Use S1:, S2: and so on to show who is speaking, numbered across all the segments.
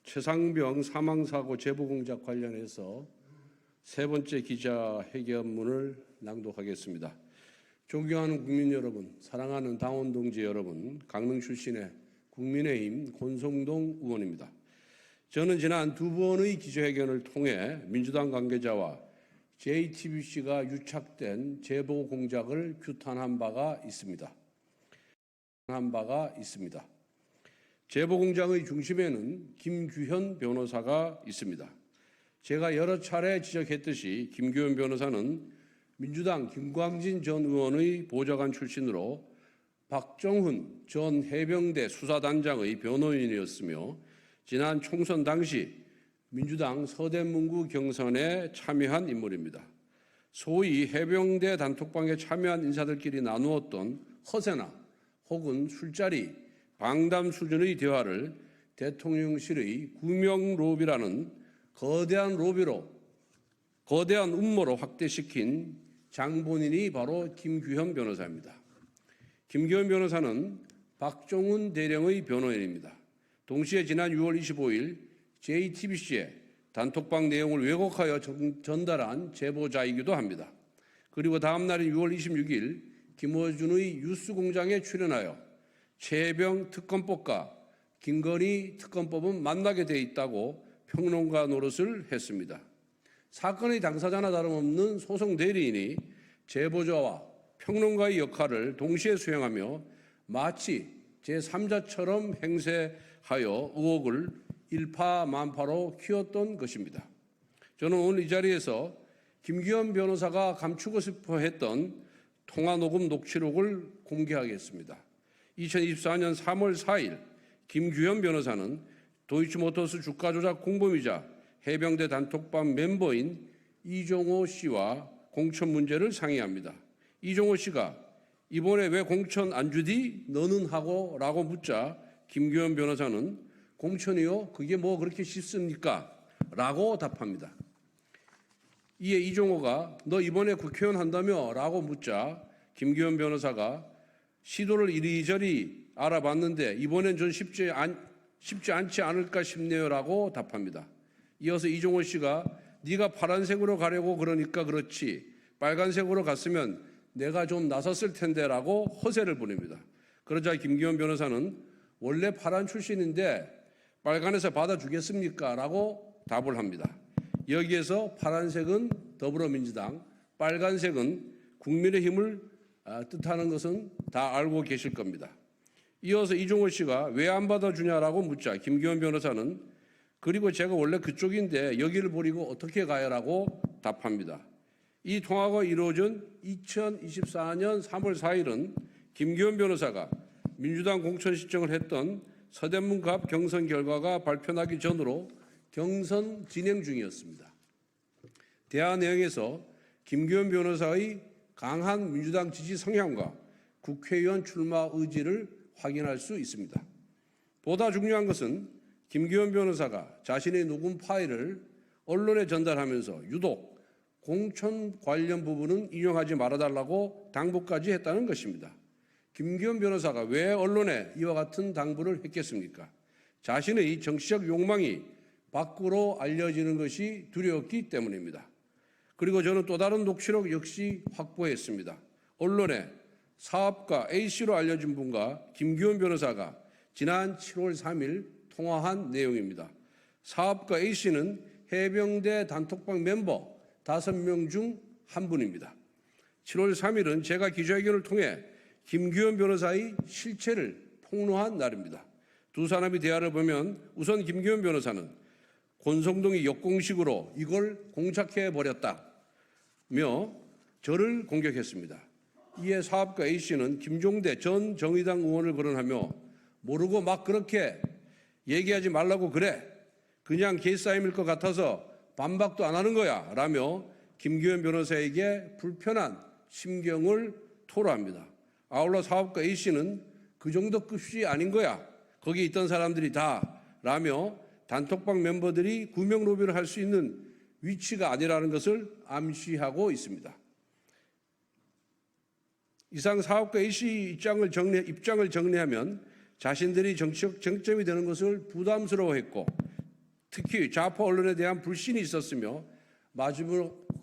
S1: 최상병 사망사고 제보공작 관련해서 세 번째 기자회견문을 낭독하겠습니다. 존경하는 국민 여러분, 사랑하는 당원 동지 여러분, 강릉 출신의 국민의힘 권성동 의원입니다. 저는 지난 두 번의 기자회견을 통해 민주당 관계자와 JTBC가 유착된 제보 공작을 규탄한 바가 있습니다. 제보 공작의 중심에는 김규현 변호사가 있습니다. 제가 여러 차례 지적했듯이 김규현 변호사는 민주당 김광진 전 의원의 보좌관 출신으로 박정훈 전 해병대 수사단장의 변호인이었으며 지난 총선 당시 민주당 서대문구 경선에 참여한 인물입니다. 소위 해병대 단톡방에 참여한 인사들끼리 나누었던 허세나 혹은 술자리, 방담 수준의 대화를 대통령실의 구명 로비라는 거대한 음모로 확대시킨 장본인이 바로 김규현 변호사입니다. 김규현 변호사는 박정훈 대령의 변호인입니다. 동시에 지난 6월 25일 JTBC에 단톡방 내용을 왜곡하여 전달한 제보자이기도 합니다. 그리고 다음 날인 6월 26일 김어준의 뉴스공장에 출연하여 최혜병 특검법과 김건희 특검법은 만나게 돼 있다고 평론가 노릇을 했습니다. 사건의 당사자나 다름없는 소송 대리인이 제보자와 평론가의 역할을 동시에 수행하며 마치 제3자처럼 행세하여 의혹을 일파만파로 키웠던 것입니다. 저는 오늘 이 자리에서 김규현 변호사가 감추고 싶어 했던 통화녹음 녹취록을 공개하겠습니다. 2024년 3월 4일 김규현 변호사는 도이치모터스 주가 조작 공범이자 해병대 단톡방 멤버인 이종호 씨와 공천 문제를 상의합니다. 이종호 씨가 이번에 왜 공천 안 주디? 너는 하고? 라고 묻자 김규현 변호사는 공천이요? 그게 뭐 그렇게 쉽습니까? 라고 답합니다. 이에 이종호가 너 이번에 국회의원 한다며? 라고 묻자 김규현 변호사가 시도를 이리저리 알아봤는데 이번엔 좀 쉽지 않지 않을까 싶네요 라고 답합니다. 이어서 이종호 씨가 네가 파란색으로 가려고 그러니까 그렇지 빨간색으로 갔으면 내가 좀 나섰을 텐데 라고 허세를 부립니다. 그러자 김규현 변호사는 원래 파란 출신인데 빨간에서 받아주겠습니까? 라고 답을 합니다. 여기에서 파란색은 더불어민주당, 빨간색은 국민의힘을 뜻하는 것은 다 알고 계실 겁니다. 이어서 이종호 씨가 왜 안 받아주냐라고 묻자 김규현 변호사는 그리고 제가 원래 그쪽인데 여기를 버리고 어떻게 가요라고 답합니다. 이 통화가 이루어진 2024년 3월 4일은 김규현 변호사가 민주당 공천 신청을 했던 서대문구 앞 경선 결과가 발표나기 전으로 경선 진행 중이었습니다. 대화 내용에서 김규현 변호사의 강한 민주당 지지 성향과 국회의원 출마 의지를 확인할 수 있습니다. 보다 중요한 것은 김규현 변호사가 자신의 녹음 파일을 언론에 전달하면서 유독 공천 관련 부분은 인용하지 말아달라고 당부까지 했다는 것입니다. 김규현 변호사가 왜 언론에 이와 같은 당부를 했겠습니까? 자신의 정치적 욕망이 밖으로 알려지는 것이 두려웠기 때문입니다. 그리고 저는 또 다른 녹취록 역시 확보했습니다. 언론에 사업가 A씨로 알려진 분과 김규현 변호사가 지난 7월 3일 통화한 내용입니다. 사업가 A씨는 해병대 단톡방 멤버 5명 중 한 분입니다. 7월 3일은 제가 기자회견을 통해 김규현 변호사의 실체를 폭로한 날입니다. 두 사람의 대화를 보면 우선 김규현 변호사는 권성동이 역공식으로 이걸 공작해버렸다며 저를 공격했습니다. 이에 사업가 A씨는 김종대 전 정의당 의원을 거론하며 모르고 막 그렇게 얘기하지 말라고 그래. 그냥 개싸임일 것 같아서 반박도 안 하는 거야. 라며 김규현 변호사에게 불편한 심경을 토로합니다. 아울러 사업가 A씨는 그 정도 급이 아닌 거야. 거기 있던 사람들이 다. 라며 단톡방 멤버들이 구명 로비를 할 수 있는 위치가 아니라는 것을 암시하고 있습니다. 이상 사업가 A씨 입장을 정리하면 자신들이 정치적 쟁점이 되는 것을 부담스러워했고 특히 좌파 언론에 대한 불신이 있었으며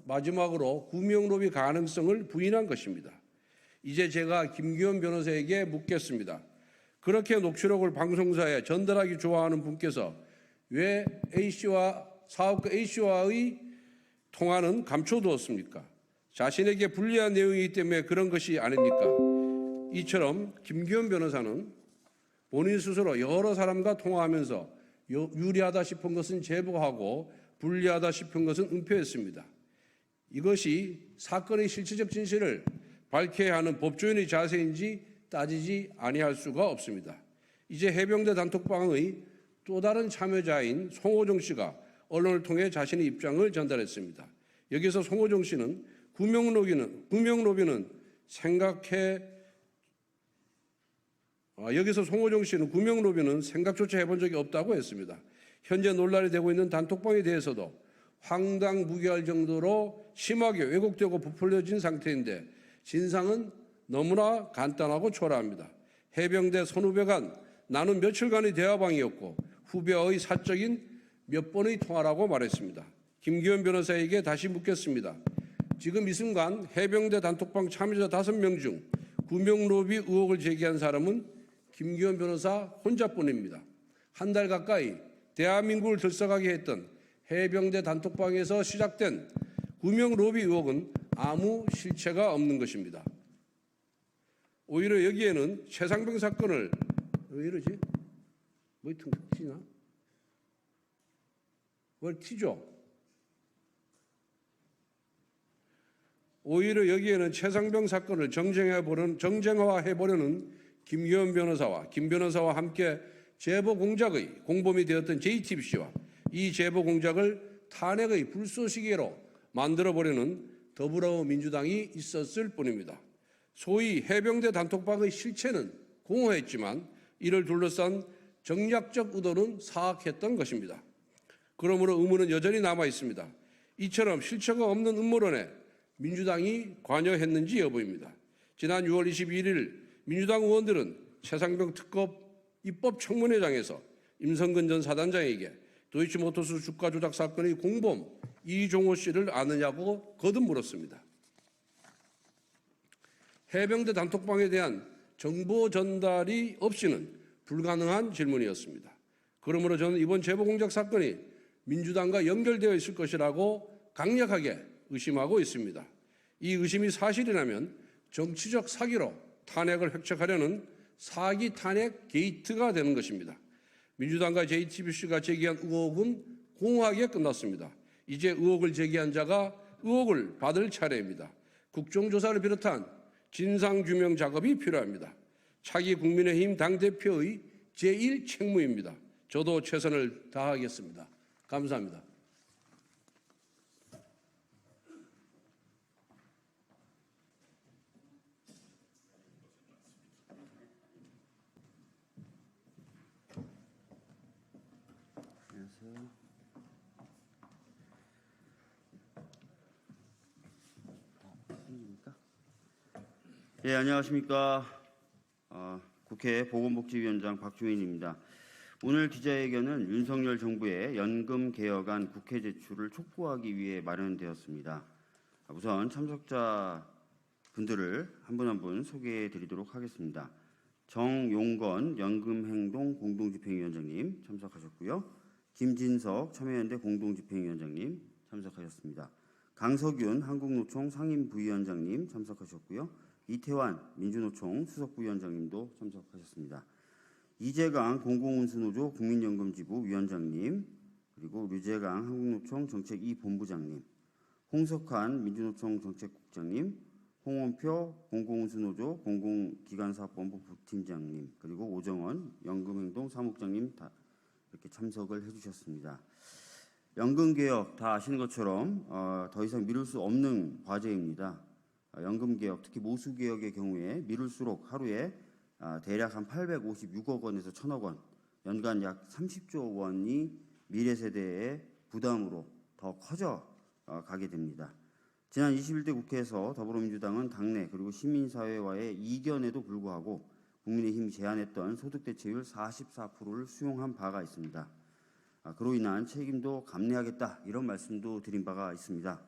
S1: 마지막으로 구명로비 가능성을 부인한 것입니다. 이제 제가 김규현 변호사에게 묻겠습니다. 그렇게 녹취록을 방송사에 전달하기 좋아하는 분께서 왜 사업가 A씨와의 통화는 감춰두었습니까? 자신에게 불리한 내용이기 때문에 그런 것이 아닙니까? 이처럼 김규현 변호사는 본인 스스로 여러 사람과 통화하면서 유리하다 싶은 것은 제보하고 불리하다 싶은 것은 은폐했습니다. 이것이 사건의 실체적 진실을 밝혀야 하는 법조인의 자세인지 따지지 아니할 수가 없습니다. 이제 해병대 단톡방의 또 다른 참여자인 송호정 씨가 언론을 통해 자신의 입장을 전달했습니다. 여기서 송호정 씨는 구명로비는 생각조차 해본 적이 없다고 했습니다. 현재 논란이 되고 있는 단톡방에 대해서도 황당무계할 정도로 심하게 왜곡되고 부풀려진 상태인데 진상은 너무나 간단하고 초라합니다. 해병대 선후배 간 나눈 며칠간의 대화방이었고 후배와의 사적인 몇 번의 통화라고 말했습니다. 김규현 변호사에게 다시 묻겠습니다. 지금 이 순간 해병대 단톡방 참여자 5명 중 구명로비 의혹을 제기한 사람은 김규현 변호사 혼자뿐입니다. 한 달 가까이 대한민국을 들썩하게 했던 해병대 단톡방에서 시작된 구명로비 의혹은 아무 실체가 없는 것입니다. 오히려 여기에는 최상병 사건을 왜 이러지? 뭐 튀나? 뭘 튀죠? 오히려 여기에는 최상병 사건을 정쟁화해보려는 김규현 변호사와 김 변호사와 함께 제보 공작의 공범이 되었던 JTBC와 이 제보 공작을 탄핵의 불쏘시개로 만들어보려는 더불어민주당이 있었을 뿐입니다. 소위 해병대 단톡방의 실체는 공허했지만 이를 둘러싼 정략적 의도는 사악했던 것입니다. 그러므로 의문은 여전히 남아 있습니다. 이처럼 실체가 없는 음모론에 민주당이 관여했는지 여부입니다. 지난 6월 21일 민주당 의원들은 최상병 특검 입법청문회장에서 임성근 전 사단장에게 도이치모터스 주가 조작 사건의 공범 이종호 씨를 아느냐고 거듭 물었습니다. 해병대 단톡방에 대한 정보 전달이 없이는 불가능한 질문이었습니다. 그러므로 저는 이번 제보 공작 사건이 민주당과 연결되어 있을 것이라고 강력하게 의심하고 있습니다. 이 의심이 사실이라면 정치적 사기로 탄핵을 획책하려는 사기 탄핵 게이트가 되는 것입니다. 민주당과 JTBC가 제기한 의혹은 공허하게 끝났습니다. 이제 의혹을 제기한 자가 의혹을 받을 차례입니다. 국정조사를 비롯한 진상규명 작업이 필요합니다. 차기 국민의힘 당대표의 제1책무입니다. 저도 최선을 다하겠습니다. 감사합니다.
S2: 예, 안녕하십니까. 국회 보건복지위원장 박주민입니다. 오늘 기자회견은 윤석열 정부의 연금 개혁안 국회 제출을 촉구하기 위해 마련되었습니다. 우선 참석자 분들을 한 분 한 분 소개해 드리도록 하겠습니다. 정용건 연금행동 공동집행위원장님 참석하셨고요. 김진석 참여연대 공동집행위원장님 참석하셨습니다. 강석윤 한국노총 상임부위원장님 참석하셨고요. 이태환 민주노총 수석부위원장님도 참석하셨습니다. 이재강 공공운수노조 국민연금지부 위원장님, 그리고 류재강 한국노총 정책 2본부장님, 홍석환 민주노총 정책국장님, 홍원표 공공운수노조 공공기관사업본부 부팀장님, 그리고 오정원 연금행동 사무국장님 다 이렇게 참석을 해주셨습니다. 연금개혁 다 아시는 것처럼 더 이상 미룰 수 없는 과제입니다. 연금개혁, 특히 모수개혁의 경우에 미룰수록 하루에 대략 한 856억 원에서 1,000억 원, 연간 약 30조 원이 미래 세대의 부담으로 더 커져 가게 됩니다. 지난 21대 국회에서 더불어민주당은 당내 그리고 시민사회와의 이견에도 불구하고 국민의힘이 제안했던 소득대체율 44%를 수용한 바가 있습니다. 그로 인한 책임도 감내하겠다 이런 말씀도 드린 바가 있습니다.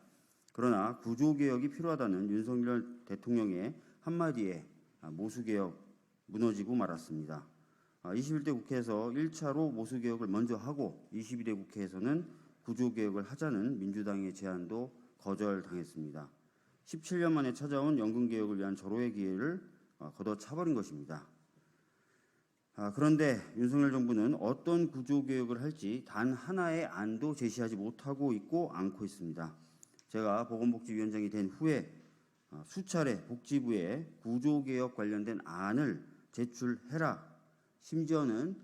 S2: 그러나 구조개혁이 필요하다는 윤석열 대통령의 한마디에 모수개혁 무너지고 말았습니다. 21대 국회에서 1차로 모수개혁을 먼저 하고 22대 국회에서는 구조개혁을 하자는 민주당의 제안도 거절당했습니다. 17년 만에 찾아온 연금개혁을 위한 절호의 기회를 걷어차버린 것입니다. 그런데 윤석열 정부는 어떤 구조개혁을 할지 단 하나의 안도 제시하지 못하고 있고 않고 있습니다. 제가 보건복지위원장이 된 후에 수차례 복지부에 구조개혁 관련된 안을 제출해라. 심지어는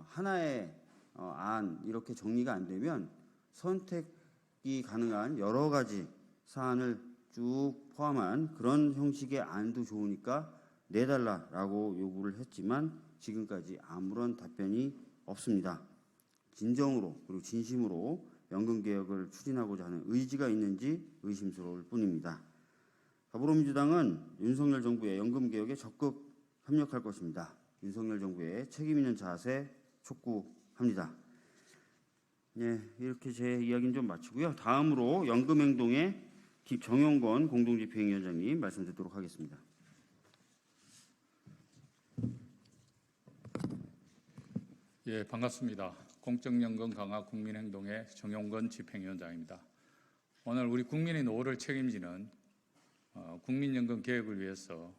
S2: 하나의 안 이렇게 정리가 안 되면 선택이 가능한 여러 가지 사안을 쭉 포함한 그런 형식의 안도 좋으니까 내달라라고 요구를 했지만 지금까지 아무런 답변이 없습니다. 진정으로 그리고 진심으로 연금개혁을 추진하고자 하는 의지가 있는지 의심스러울 뿐입니다. 더불어민주당은 윤석열 정부의 연금개혁에 적극 협력할 것입니다. 윤석열 정부의 책임 있는 자세 촉구합니다. 네, 이렇게 제 이야기는 좀 마치고요. 다음으로 연금행동의 정용건 공동집행위원장님 말씀 듣도록 하겠습니다.
S3: 예, 반갑습니다. 공적연금 강화 국민행동의 정용건 집행위원장입니다. 오늘 우리 국민의 노후를 책임지는 국민연금 개혁을 위해서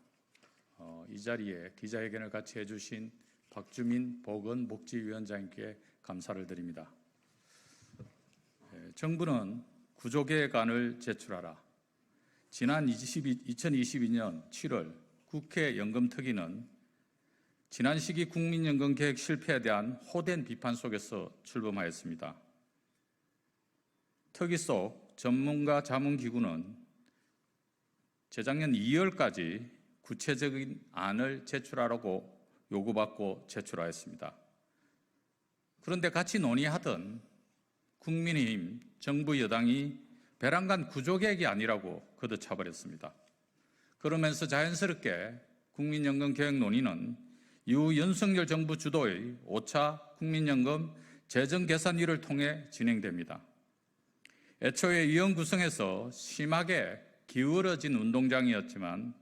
S3: 이 자리에 기자회견을 같이 해주신 박주민 보건복지위원장님께 감사를 드립니다. 정부는 구조개혁안을 제출하라. 지난 2022년 7월 국회 연금특위는 지난 시기 국민연금 개혁 실패에 대한 호된 비판 속에서 출범하였습니다. 특위 속 전문가 자문기구는 재작년 2월까지 구체적인 안을 제출하라고 요구받고 제출하였습니다. 그런데 같이 논의하던 국민의힘, 정부 여당이 배란간 구조개혁이 아니라고 걷어차버렸습니다. 그러면서 자연스럽게 국민연금 개혁 논의는 이후 윤석열 정부 주도의 5차 국민연금 재정계산위를 통해 진행됩니다. 애초에 위원 구성에서 심하게 기울어진 운동장이었지만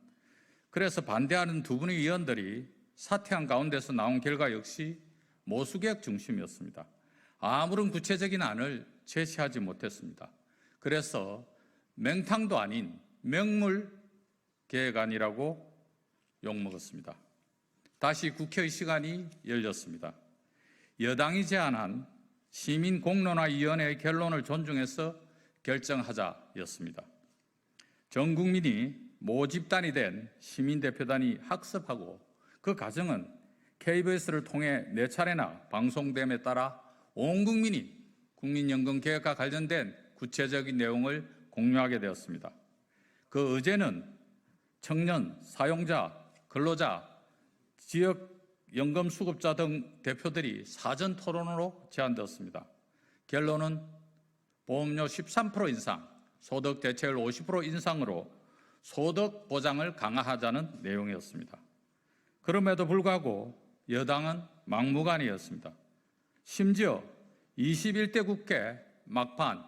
S3: 그래서 반대하는 두 분의 위원들이 사퇴한 가운데서 나온 결과 역시 모수개혁 중심이었습니다. 아무런 구체적인 안을 제시하지 못했습니다. 그래서 맹탕도 아닌 맹물개혁안이라고 욕먹었습니다. 다시 국회의 시간이 열렸습니다. 여당이 제안한 시민공론화위원회의 결론을 존중해서 결정하자였습니다. 전 국민이 모집단이 된 시민대표단이 학습하고 그 과정은 KBS를 통해 4차례나 방송됨에 따라 온 국민이 국민연금 개혁과 관련된 구체적인 내용을 공유하게 되었습니다. 그 의제는 청년, 사용자, 근로자, 지역연금 수급자 등 대표들이 사전 토론으로 제안되었습니다. 결론은 보험료 13% 인상, 소득 대체율 50% 인상으로 소득 보장을 강화하자는 내용이었습니다. 그럼에도 불구하고 여당은 막무가내였습니다. 심지어 21대 국회 막판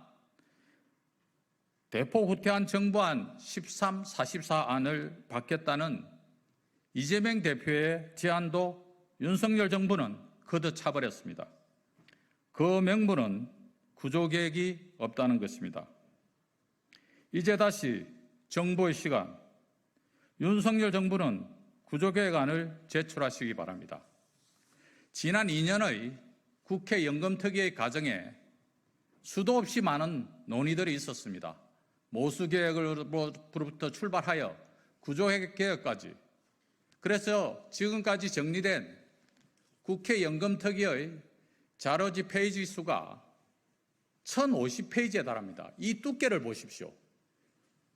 S3: 대폭 후퇴한 정부안 13, 44안을 받겠다는 이재명 대표의 제안도 윤석열 정부는 걷어차버렸습니다. 그 명분은 구조개혁이 없다는 것입니다. 이제 다시 정부의 시간, 윤석열 정부는 구조개혁안을 제출하시기 바랍니다. 지난 2년의 국회 연금특위의 과정에 수도 없이 많은 논의들이 있었습니다. 모수개혁으로부터 출발하여 구조개혁까지. 그래서 지금까지 정리된 국회 연금특위의 자료지 페이지 수가 1050페이지에 달합니다. 이 두께를 보십시오.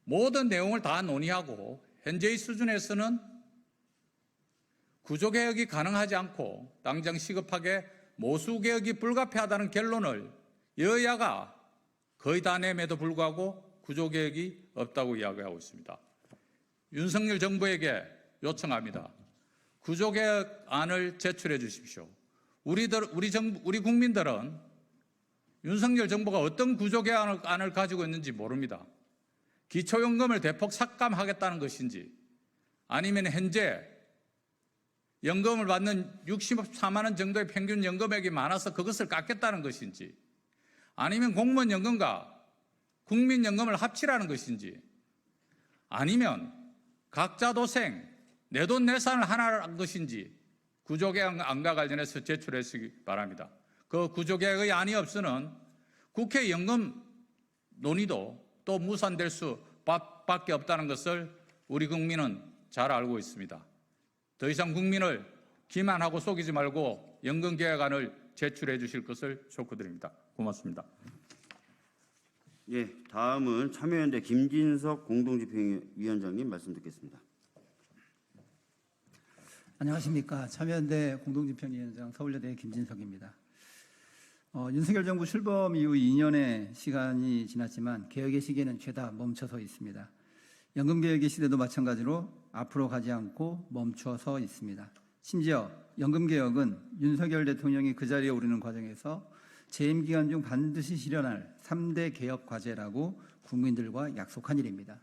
S3: 모든 내용을 다 논의하고 현재의 수준에서는 구조개혁이 가능하지 않고 당장 시급하게 모수개혁이 불가피하다는 결론을 여야가 거의 다 내임에도 불구하고 구조개혁이 없다고 이야기하고 있습니다. 윤석열 정부에게 요청합니다. 구조개혁안을 제출해 주십시오. 우리 국민들은 윤석열 정부가 어떤 구조개혁안을 가지고 있는지 모릅니다. 기초연금을 대폭 삭감하겠다는 것인지, 아니면 현재 연금을 받는 64만 원 정도의 평균 연금액이 많아서 그것을 깎겠다는 것인지, 아니면 공무원 연금과 국민연금을 합치라는 것인지, 아니면 각자 도생, 내돈내산을 하라는 것인지 구조개혁안과 관련해서 제출하시기 바랍니다. 그 구조개혁의 안이 없으면 국회 연금 논의도 또 무산될 수밖에 없다는 것을 우리 국민은 잘 알고 있습니다. 더 이상 국민을 기만하고 속이지 말고 연금개혁안을 제출해 주실 것을 촉구드립니다. 고맙습니다.
S2: 예, 다음은 참여연대 김진석 공동집행위원장님 말씀 듣겠습니다.
S4: 안녕하십니까. 참여연대 공동집행위원장 서울여대 김진석입니다. 윤석열 정부 출범 이후 2년의 시간이 지났지만 개혁의 시계는 죄다 멈춰서 있습니다. 연금개혁의 시대도 마찬가지로 앞으로 가지 않고 멈춰서 있습니다. 심지어 연금개혁은 윤석열 대통령이 그 자리에 오르는 과정에서 재임 기간 중 반드시 실현할 3대 개혁 과제라고 국민들과 약속한 일입니다.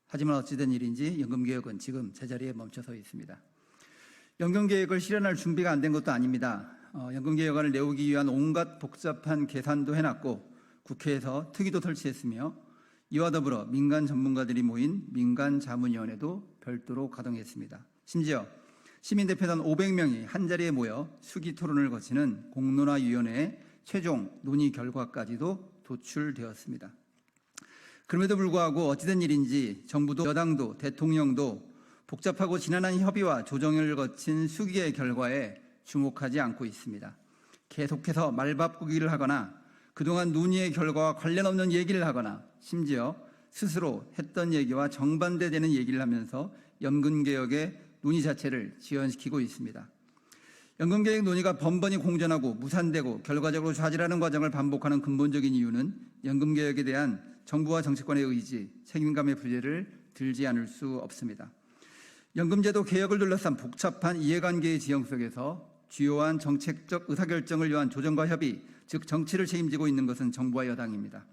S4: 하지만 어찌된 일인지 연금개혁은 지금 제자리에 멈춰서 있습니다. 연금개혁을 실현할 준비가 안 된 것도 아닙니다. 연금개혁안을 내오기 위한 온갖 복잡한 계산도 해놨고 국회에서 특위도 설치했으며 이와 더불어 민간 전문가들이 모인 민간자문위원회도 별도로 가동했습니다. 심지어 시민대표단 500명이 한자리에 모여 수기 토론을 거치는 공론화위원회의 최종 논의 결과까지도 도출되었습니다. 그럼에도 불구하고 어찌된 일인지 정부도 여당도 대통령도 복잡하고 지난한 협의와 조정을 거친 수기의 결과에 주목하지 않고 있습니다. 계속해서 말바꾸기를 하거나 그동안 논의의 결과와 관련 없는 얘기를 하거나 심지어 스스로 했던 얘기와 정반대되는 얘기를 하면서 연금개혁의 논의 자체를 지연시키고 있습니다. 연금개혁 논의가 번번이 공전하고 무산되고 결과적으로 좌절하는 과정을 반복하는 근본적인 이유는 연금개혁에 대한 정부와 정치권의 의지, 책임감의 부재를 들지 않을 수 없습니다. 연금제도 개혁을 둘러싼 복잡한 이해관계의 지형 속에서 주요한 정책적 의사결정을 위한 조정과 협의, 즉 정치를 책임지고 있는 것은 정부와 여당입니다.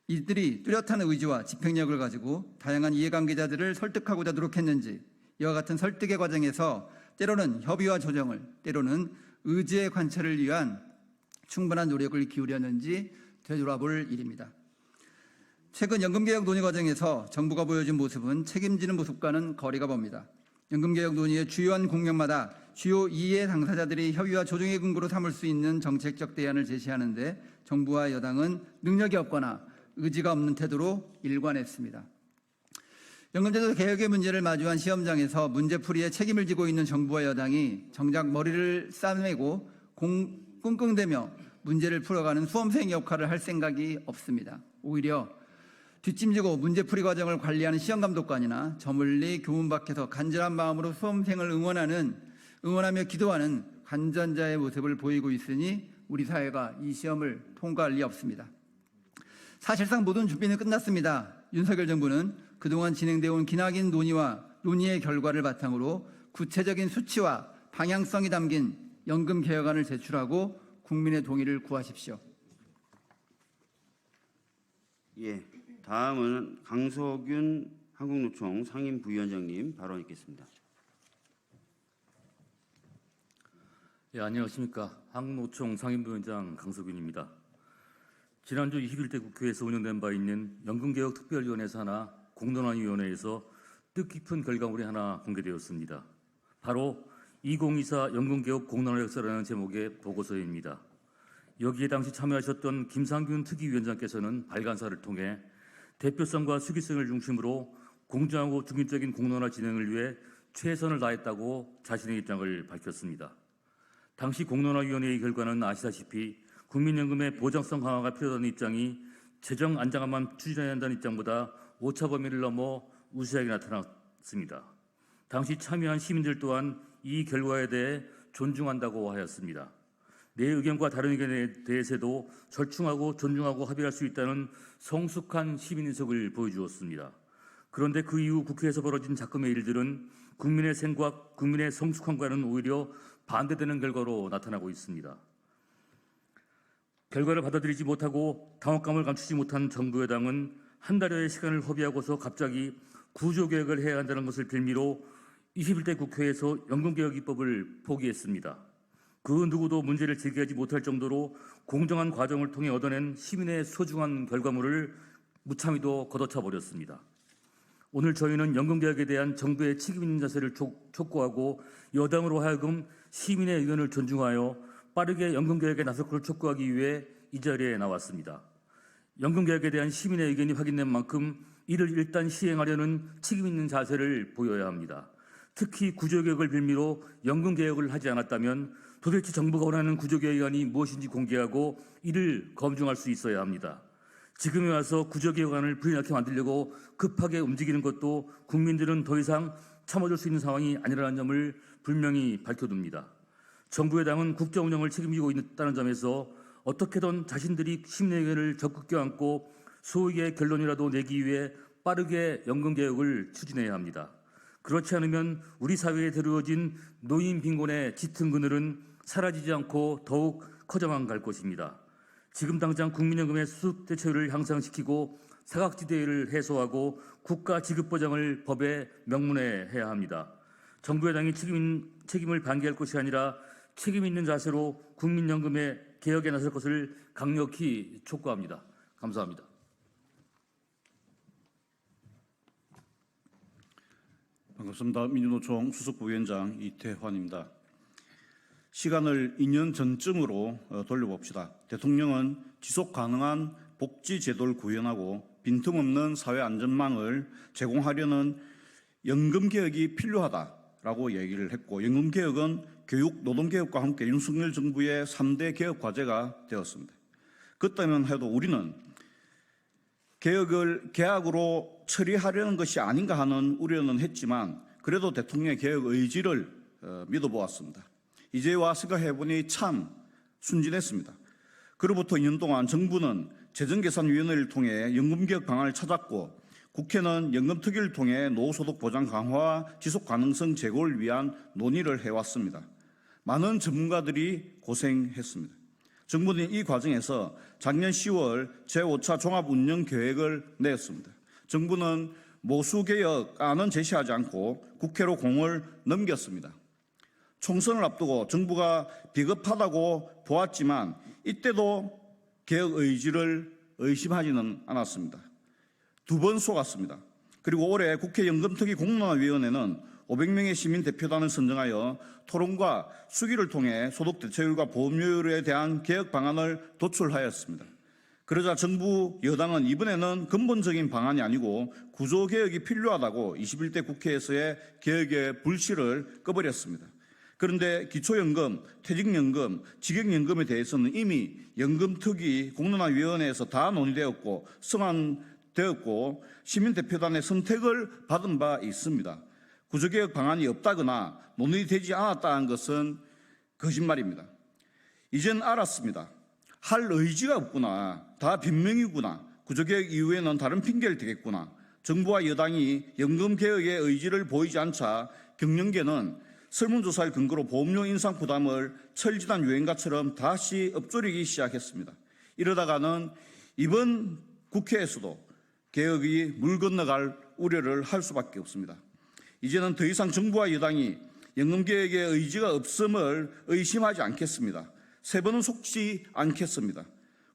S4: 이들이 뚜렷한 의지와 집행력을 가지고 다양한 이해관계자들을 설득하고자 노력했는지, 이와 같은 설득의 과정에서 때로는 협의와 조정을, 때로는 의지의 관철을 위한 충분한 노력을 기울였는지 되돌아볼 일입니다. 최근 연금개혁 논의 과정에서 정부가 보여준 모습은 책임지는 모습과는 거리가 멉니다. 연금개혁 논의의 주요한 국면마다 주요 이해 당사자들이 협의와 조정의 근거로 삼을 수 있는 정책적 대안을 제시하는데 정부와 여당은 능력이 없거나 의지가 없는 태도로 일관했습니다. 연금제도 개혁의 문제를 마주한 시험장에서 문제풀이에 책임을 지고 있는 정부와 여당이 정작 머리를 싸매고 끙끙대며 문제를 풀어가는 수험생 역할을 할 생각이 없습니다. 오히려 뒷짐지고 문제풀이 과정을 관리하는 시험감독관이나 저 멀리 교문 밖에서 간절한 마음으로 수험생을 응원하며 기도하는 관전자의 모습을 보이고 있으니 우리 사회가 이 시험을 통과할 리 없습니다. 사실상 모든 준비는 끝났습니다. 윤석열 정부는 그동안 진행되어 온 기나긴 논의와 논의의 결과를 바탕으로 구체적인 수치와 방향성이 담긴 연금 개혁안을 제출하고 국민의 동의를 구하십시오.
S2: 예, 다음은 강석윤 한국노총 상임부위원장님 발언 있겠습니다.
S5: 예, 안녕하십니까. 한국노총 상임부위원장 강석윤입니다. 지난주 21대 국회에서 운영된 바 있는 연금개혁 특별위원회 산하 공론화위원회에서 뜻깊은 결과물이 하나 공개되었습니다. 바로 2024 연금개혁 공론화 역사라는 제목의 보고서입니다. 여기에 당시 참여하셨던 김상균 특위위원장께서는 발간사를 통해 대표성과 수기성을 중심으로 공정하고 중립적인 공론화 진행을 위해 최선을 다했다고 자신의 입장을 밝혔습니다. 당시 공론화위원회의 결과는 아시다시피 국민연금의 보장성 강화가 필요하다는 입장이 재정 안정화만 추진해야 한다는 입장보다 오차 범위를 넘어 우세하게 나타났습니다. 당시 참여한 시민들 또한 이 결과에 대해 존중한다고 하였습니다. 내 의견과 다른 의견에 대해서도 절충하고 존중하고 합의할 수 있다는 성숙한 시민의식을 보여주었습니다. 그런데 그 이후 국회에서 벌어진 작금의 일들은 국민의 생각, 국민의 성숙함과는 오히려 반대되는 결과로 나타나고 있습니다. 결과를 받아들이지 못하고 당혹감을 감추지 못한 정부 여당은 한 달여의 시간을 허비하고서 갑자기 구조개혁을 해야 한다는 것을 빌미로 21대 국회에서 연금개혁 입법을 포기했습니다. 그 누구도 문제를 제기하지 못할 정도로 공정한 과정을 통해 얻어낸 시민의 소중한 결과물을 무참히도 걷어차 버렸습니다. 오늘 저희는 연금개혁에 대한 정부의 책임 있는 자세를 촉구하고 여당으로 하여금 시민의 의견을 존중하여 빠르게 연금개혁에 나설 것을 촉구하기 위해 이 자리에 나왔습니다. 연금개혁에 대한 시민의 의견이 확인된 만큼 이를 일단 시행하려는 책임 있는 자세를 보여야 합니다. 특히 구조개혁을 빌미로 연금개혁을 하지 않았다면 도대체 정부가 원하는 구조개혁안이 무엇인지 공개하고 이를 검증할 수 있어야 합니다. 지금에 와서 구조개혁안을 불이 나게 만들려고 급하게 움직이는 것도 국민들은 더 이상 참아줄 수 있는 상황이 아니라는 점을 분명히 밝혀둡니다. 정부 여당은 국정 운영을 책임지고 있다는 점에서 어떻게든 자신들이 시민의 의견을 적극 껴안고 소위의 결론이라도 내기 위해 빠르게 연금개혁을 추진해야 합니다. 그렇지 않으면 우리 사회에 드러워진 노인 빈곤의 짙은 그늘은 사라지지 않고 더욱 커져만 갈 것입니다. 지금 당장 국민연금의 수습 대체율을 향상시키고 사각지대를 해소하고 국가 지급보장을 법에 명문화해야 합니다. 정부 여당이 책임을 방기할 것이 아니라 책임 있는 자세로 국민연금의 개혁에 나설 것을 강력히 촉구합니다. 감사합니다.
S6: 반갑습니다. 민주노총 수석부위원장 이태환입니다. 시간을 2년 전쯤으로 돌려봅시다. 대통령은 지속 가능한 복지 제도를 구현하고 빈틈없는 사회 안전망을 제공하려는 연금 개혁이 필요하다라고 얘기를 했고, 연금 개혁은 교육, 노동 개혁과 함께 윤석열 정부의 3대 개혁 과제가 되었습니다. 그렇다면 해도 우리는 개혁을 계약으로 처리하려는 것이 아닌가 하는 우려는 했지만 그래도 대통령의 개혁 의지를 믿어보았습니다. 이제와 생각해보니 참 순진했습니다. 그로부터 2년 동안 정부는 재정계산위원회를 통해 연금개혁 방안을 찾았고 국회는 연금특위를 통해 노후소득 보장 강화와 지속가능성 제고를 위한 논의를 해왔습니다. 많은 전문가들이 고생했습니다. 정부는 이 과정에서 작년 10월 제5차 종합운영계획을 내었습니다. 정부는 모수개혁안은 제시하지 않고 국회로 공을 넘겼습니다. 총선을 앞두고 정부가 비겁하다고 보았지만 이때도 개혁 의지를 의심하지는 않았습니다. 2번 속았습니다. 그리고 올해 국회 연금특위 공론화위원회는 500명의 시민 대표단을 선정하여 토론과 수기를 통해 소득 대체율과 보험료율에 대한 개혁 방안을 도출하였습니다. 그러자 정부 여당은 이번에는 근본적인 방안이 아니고 구조개혁이 필요하다고 21대 국회에서의 개혁의 불씨를 꺼버렸습니다. 그런데 기초연금, 퇴직연금, 직역연금에 대해서는 이미 연금특위 공론화위원회에서 다 논의되었고 성안되었고 시민대표단의 선택을 받은 바 있습니다. 구조개혁 방안이 없다거나 논의되지 않았다는 것은 거짓말입니다. 이젠 알았습니다. 할 의지가 없구나. 다 변명이구나. 구조개혁 이후에는 다른 핑계를 대겠구나. 정부와 여당이 연금개혁의 의지를 보이지 않자 경영계는 설문조사를 근거로 보험료 인상 부담을 철지난 유행가처럼 다시 읊조리기 시작했습니다. 이러다가는 이번 국회에서도 개혁이 물 건너갈 우려를 할 수밖에 없습니다. 이제는 더 이상 정부와 여당이 연금개혁의 의지가 없음을 의심하지 않겠습니다. 3번은 속지 않겠습니다.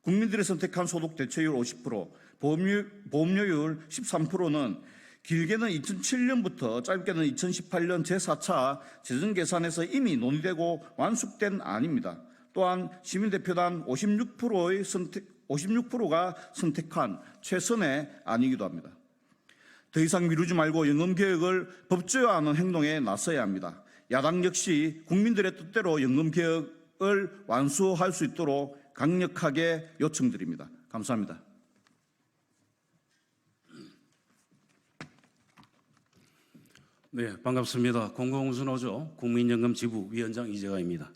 S6: 국민들이 선택한 소득 대체율 50%, 보험료율 13%는 길게는 2007년부터 짧게는 2018년 제4차 재정계산에서 이미 논의되고 완숙된 안입니다. 또한 시민대표단 56%가 선택한 최선의 안이기도 합니다. 더 이상 미루지 말고 연금개혁을 법제화하는 행동에 나서야 합니다. 야당 역시 국민들의 뜻대로 연금개혁을 완수할 수 있도록 강력하게 요청드립니다. 감사합니다.
S1: 네, 반갑습니다. 공공운수노조 국민연금 지부위원장 이재가입니다.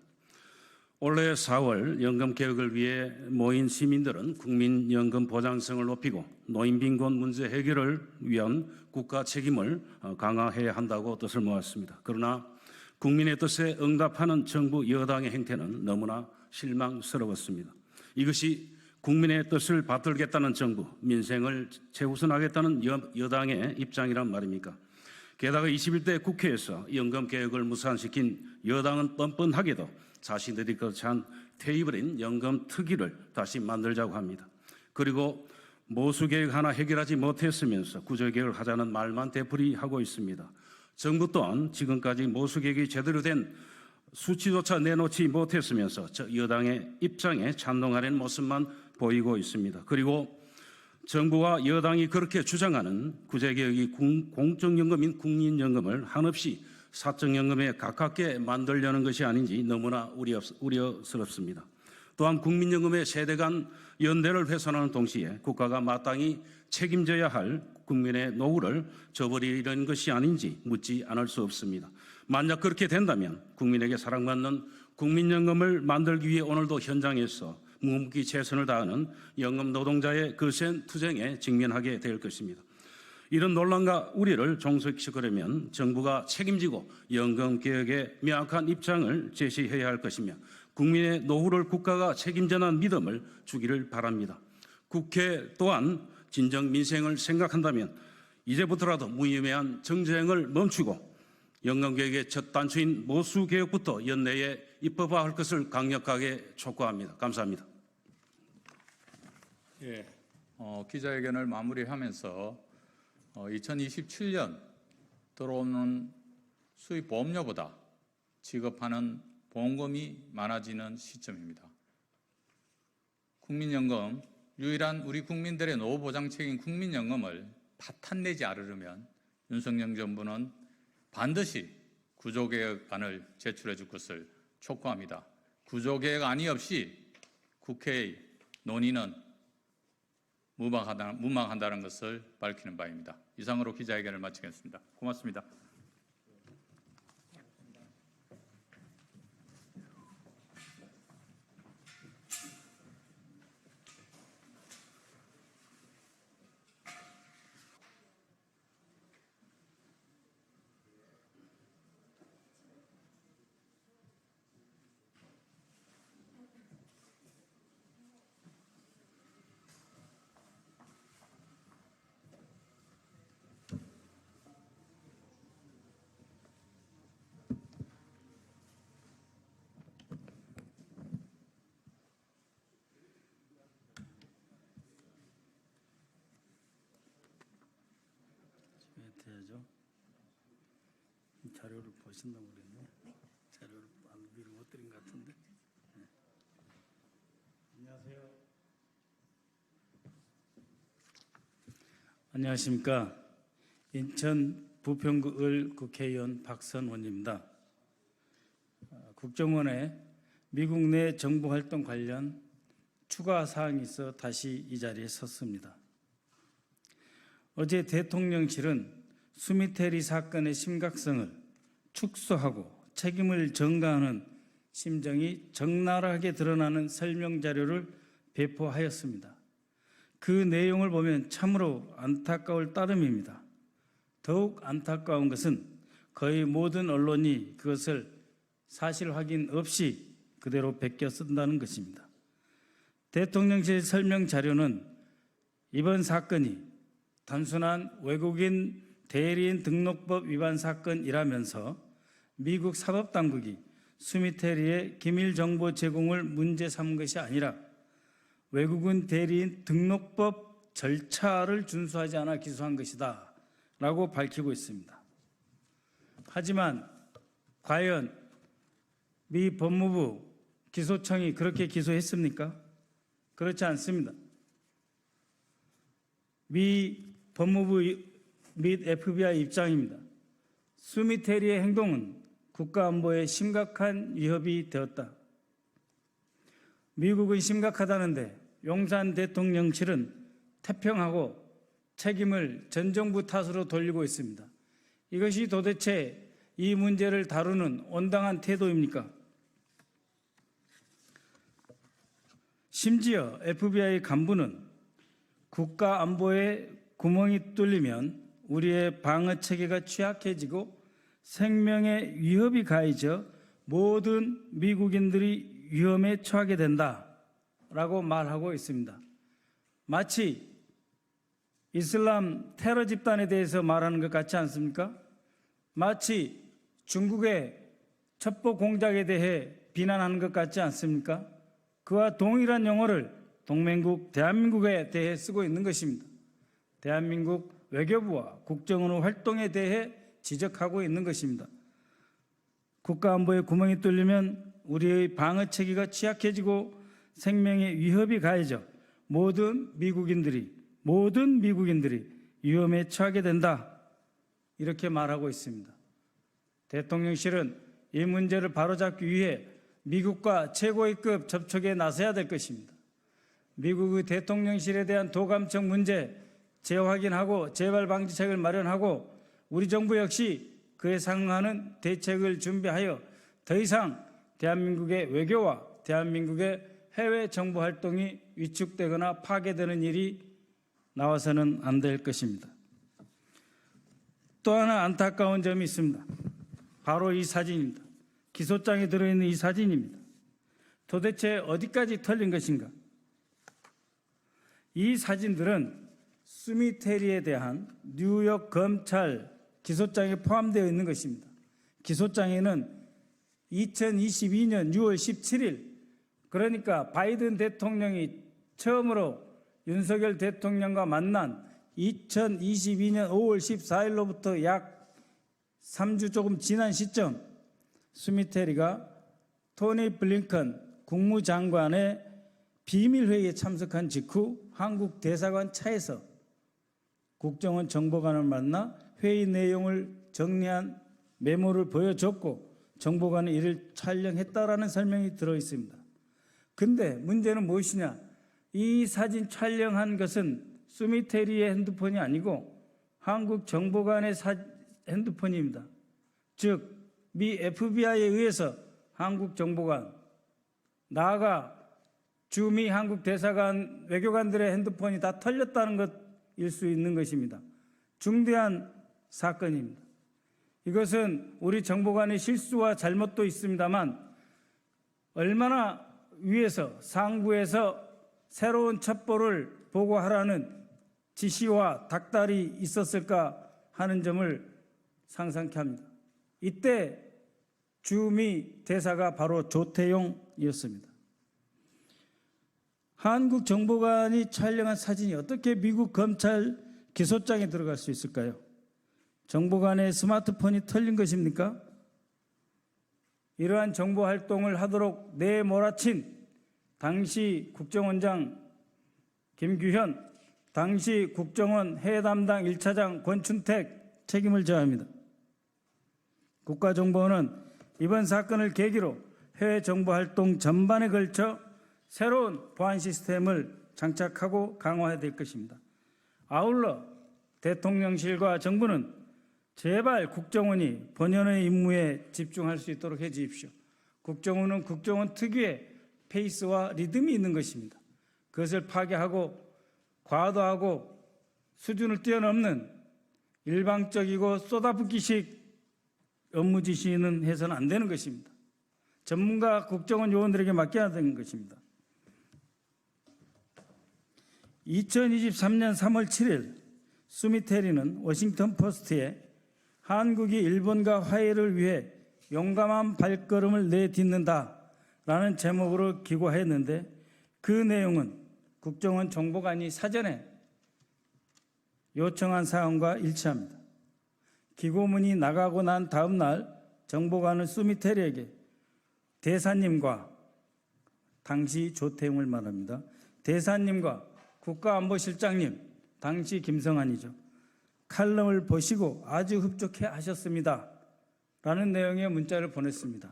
S7: 올해 4월 연금 개혁을 위해 모인 시민들은 국민연금 보장성을 높이고 노인 빈곤 문제 해결을 위한 국가 책임을 강화해야 한다고 뜻을 모았습니다. 그러나 국민의 뜻에 응답하는 정부 여당의 행태는 너무나 실망스러웠습니다. 이것이 국민의 뜻을 받들겠다는 정부, 민생을 최우선하겠다는 여당의 입장이란 말입니까? 게다가 21대 국회에서 연금 개혁을 무산시킨 여당은 뻔뻔하게도 자신들이 거쳐한 퇴입을인 연금 특위를 다시 만들자고 합니다. 그리고 모수개혁 하나 해결하지 못했으면서 구조개혁을 하자는 말만 되풀이하고 있습니다. 정부 또한 지금까지 모수개혁이 제대로 된 수치조차 내놓지 못했으면서 여당의 입장에 찬동하는 모습만 보이고 있습니다. 그리고 정부와 여당이 그렇게 주장하는 구제개혁이 공적연금인 국민연금을 한없이 사적연금에 가깝게 만들려는 것이 아닌지 너무나 우려스럽습니다. 또한 국민연금의 세대 간 연대를 훼손하는 동시에 국가가 마땅히 책임져야 할 국민의 노후를 저버리는 것이 아닌지 묻지 않을 수 없습니다. 만약 그렇게 된다면 국민에게 사랑받는 국민연금을 만들기 위해 오늘도 현장에서 묵묵히 최선을 다하는 연금 노동자의 거센 투쟁에 직면하게 될 것입니다. 이런 논란과 우려를 종식시키려면 정부가 책임지고 연금 개혁에 명확한 입장을 제시해야 할 것이며 국민의 노후를 국가가 책임져는 믿음을 주기를 바랍니다. 국회 또한 진정 민생을 생각한다면 이제부터라도 무의미한 정쟁을 멈추고 연금 개혁의 첫 단추인 모수 개혁부터 연내에 입법화할 것을 강력하게 촉구합니다. 감사합니다.
S3: 예, 기자회견을 마무리하면서 2027년 들어오는 수입 보험료보다 지급하는 보험금이 많아지는 시점입니다. 국민연금, 유일한 우리 국민들의 노후 보장책인 국민연금을 파탄내지 않으려면 윤석열 정부는 반드시 구조개혁안을 제출해 줄 것을 촉구합니다. 구조개혁안이 없이 국회의 논의는 무망한다는 것을 밝히는 바입니다. 이상으로 기자회견을 마치겠습니다. 고맙습니다.
S8: 돼야죠. 자료를 보신다고 그랬네. 자료를 미리 못 드린 것 같은데. 네. 안녕하세요. 안녕하십니까. 인천 부평구을 국회의원 박선원입니다. 국정원의 미국 내 정부 활동 관련 추가 사항이 있어 다시 이 자리에 섰습니다. 어제 대통령실은 수미테리 사건의 심각성을 축소하고 책임을 전가하는 심정이 적나라하게 드러나는 설명 자료를 배포하였습니다. 그 내용을 보면 참으로 안타까울 따름입니다. 더욱 안타까운 것은 거의 모든 언론이 그것을 사실 확인 없이 그대로 베껴 쓴다는 것입니다. 대통령실 설명 자료는 이번 사건이 단순한 외국인 대리인 등록법 위반 사건이라면서 미국 사법당국이 수미테리의 기밀 정보 제공을 문제 삼은 것이 아니라 외국인 대리인 등록법 절차를 준수하지 않아 기소한 것이다 라고 밝히고 있습니다. 하지만 과연 미 법무부 기소청이 그렇게 기소했습니까? 그렇지 않습니다. 미 법무부 및 FBI 입장입니다. 수미테리의 행동은 국가안보에 심각한 위협이 되었다. 미국은 심각하다는데 용산 대통령실은 태평하고 책임을 전 정부 탓으로 돌리고 있습니다. 이것이 도대체 이 문제를 다루는 온당한 태도입니까? 심지어 FBI 간부는 국가 안보에 구멍이 뚫리면 우리의 방어 체계가 취약해지고 생명에 위협이 가해져 모든 미국인들이 위험에 처하게 된다라고 말하고 있습니다. 마치 이슬람 테러 집단에 대해서 말하는 것 같지 않습니까? 마치 중국의 첩보 공작에 대해 비난하는 것 같지 않습니까? 그와 동일한 용어를 동맹국 대한민국에 대해 쓰고 있는 것입니다. 대한민국 외교부와 국정원의 활동에 대해 지적하고 있는 것입니다. 국가안보에 구멍이 뚫리면 우리의 방어 체계가 취약해지고 생명에 위협이 가해져 모든 미국인들이 위험에 처하게 된다. 이렇게 말하고 있습니다. 대통령실은 이 문제를 바로잡기 위해 미국과 최고위급 접촉에 나서야 될 것입니다. 미국의 대통령실에 대한 도감청 문제 재확인하고 재발 방지책을 마련하고 우리 정부 역시 그에 상응하는 대책을 준비하여 더 이상 대한민국의 외교와 대한민국의 해외 정보 활동이 위축되거나 파괴되는 일이 나와서는 안 될 것입니다. 또 하나 안타까운 점이 있습니다. 바로 이 사진입니다. 기소장에 들어있는 이 사진입니다. 도대체 어디까지 털린 것인가? 이 사진들은 수미테리에 대한 뉴욕 검찰 기소장에 포함되어 있는 것입니다. 기소장에는 2022년 6월 17일, 그러니까 바이든 대통령이 처음으로 윤석열 대통령과 만난 2022년 5월 14일로부터 약 3주 조금 지난 시점, 수미테리가 토니 블링컨 국무장관의 비밀회의에 참석한 직후 한국 대사관 차에서 국정원 정보관을 만나 회의 내용을 정리한 메모를 보여줬고 정보관은 이를 촬영했다라는 설명이 들어 있습니다. 근데 문제는 무엇이냐? 이 사진 촬영한 것은 수미테리의 핸드폰이 아니고 한국 정보관의 핸드폰입니다. 즉, 미 FBI에 의해서 한국 정보관, 나아가 주미 한국 대사관 외교관들의 핸드폰이 다 털렸다는 것일 수 있는 것입니다. 중대한 사건입니다. 이것은 우리 정보관의 실수와 잘못도 있습니다만 얼마나 위에서 상부에서 새로운 첩보를 보고하라는 지시와 닥달이 있었을까 하는 점을 상상케 합니다. 이때 주미 대사가 바로 조태용이었습니다. 한국 정보관이 촬영한 사진이 어떻게 미국 검찰 기소장에 들어갈 수 있을까요? 정보관의 스마트폰이 털린 것입니까? 이러한 정보 활동을 하도록 내몰아친 당시 국정원장 김규현, 당시 국정원 해외 담당 1차장 권춘택 책임을 져야 합니다. 국가정보원은 이번 사건을 계기로 해외 정보 활동 전반에 걸쳐 새로운 보안 시스템을 장착하고 강화해야 될 것입니다. 아울러 대통령실과 정부는 제발 국정원이 본연의 임무에 집중할 수 있도록 해 주십시오. 국정원은 국정원 특유의 페이스와 리듬이 있는 것입니다. 그것을 파괴하고 과도하고 수준을 뛰어넘는 일방적이고 쏟아붓기식 업무 지시는 해서는 안 되는 것입니다. 전문가 국정원 요원들에게 맡겨야 되는 것입니다. 2023년 3월 7일 수미테리는 워싱턴 포스트에 한국이 일본과 화해를 위해 용감한 발걸음을 내딛는다라는 제목으로 기고했는데 그 내용은 국정원 정보관이 사전에 요청한 사항과 일치합니다. 기고문이 나가고 난 다음 날 정보관은 수미테리에게 대사님과 당시 조태용을 말합니다. 대사님과 국가안보실장님, 당시 김성한이죠. 칼럼을 보시고 아주 흡족해 하셨습니다. 라는 내용의 문자를 보냈습니다.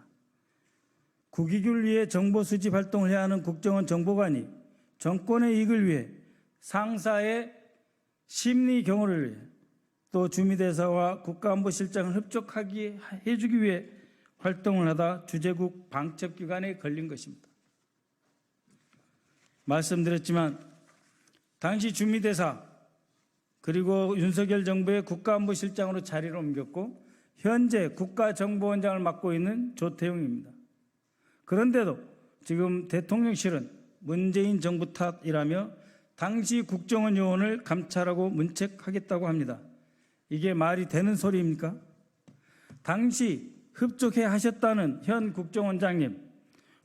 S8: 국익을 위해 정보 수집 활동을 해야 하는 국정원 정보관이 정권의 이익을 위해 상사의 심리 경호를 위해 또 주미대사와 국가안보실장을 흡족하게 해주기 위해 활동을 하다 주재국 방첩기관에 걸린 것입니다. 말씀드렸지만 당시 주미대사 그리고 윤석열 정부의 국가안보실장으로 자리를 옮겼고 현재 국가정보원장을 맡고 있는 조태용입니다. 그런데도 지금 대통령실은 문재인 정부 탓이라며 당시 국정원 요원을 감찰하고 문책하겠다고 합니다. 이게 말이 되는 소리입니까? 당시 흡족해 하셨다는 현 국정원장님,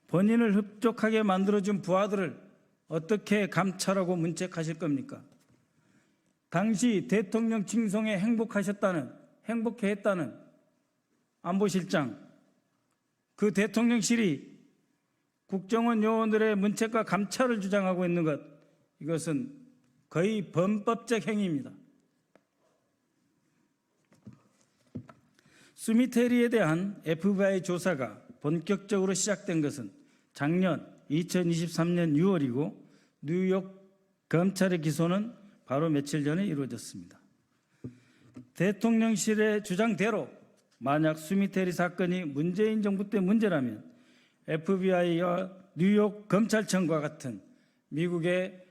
S8: 본인을 흡족하게 만들어준 부하들을 어떻게 감찰하고 문책하실 겁니까? 당시 대통령 칭송에 행복해 했다는 안보실장, 그 대통령실이 국정원 요원들의 문책과 감찰을 주장하고 있는 것, 이것은 거의 범법적 행위입니다. 수미테리에 대한 FBI 조사가 본격적으로 시작된 것은 작년 2023년 6월이고 뉴욕 검찰의 기소는 바로 며칠 전에 이루어졌습니다. 대통령실의 주장대로 만약 수미테리 사건이 문재인 정부 때 문제라면 FBI와 뉴욕 검찰청과 같은 미국의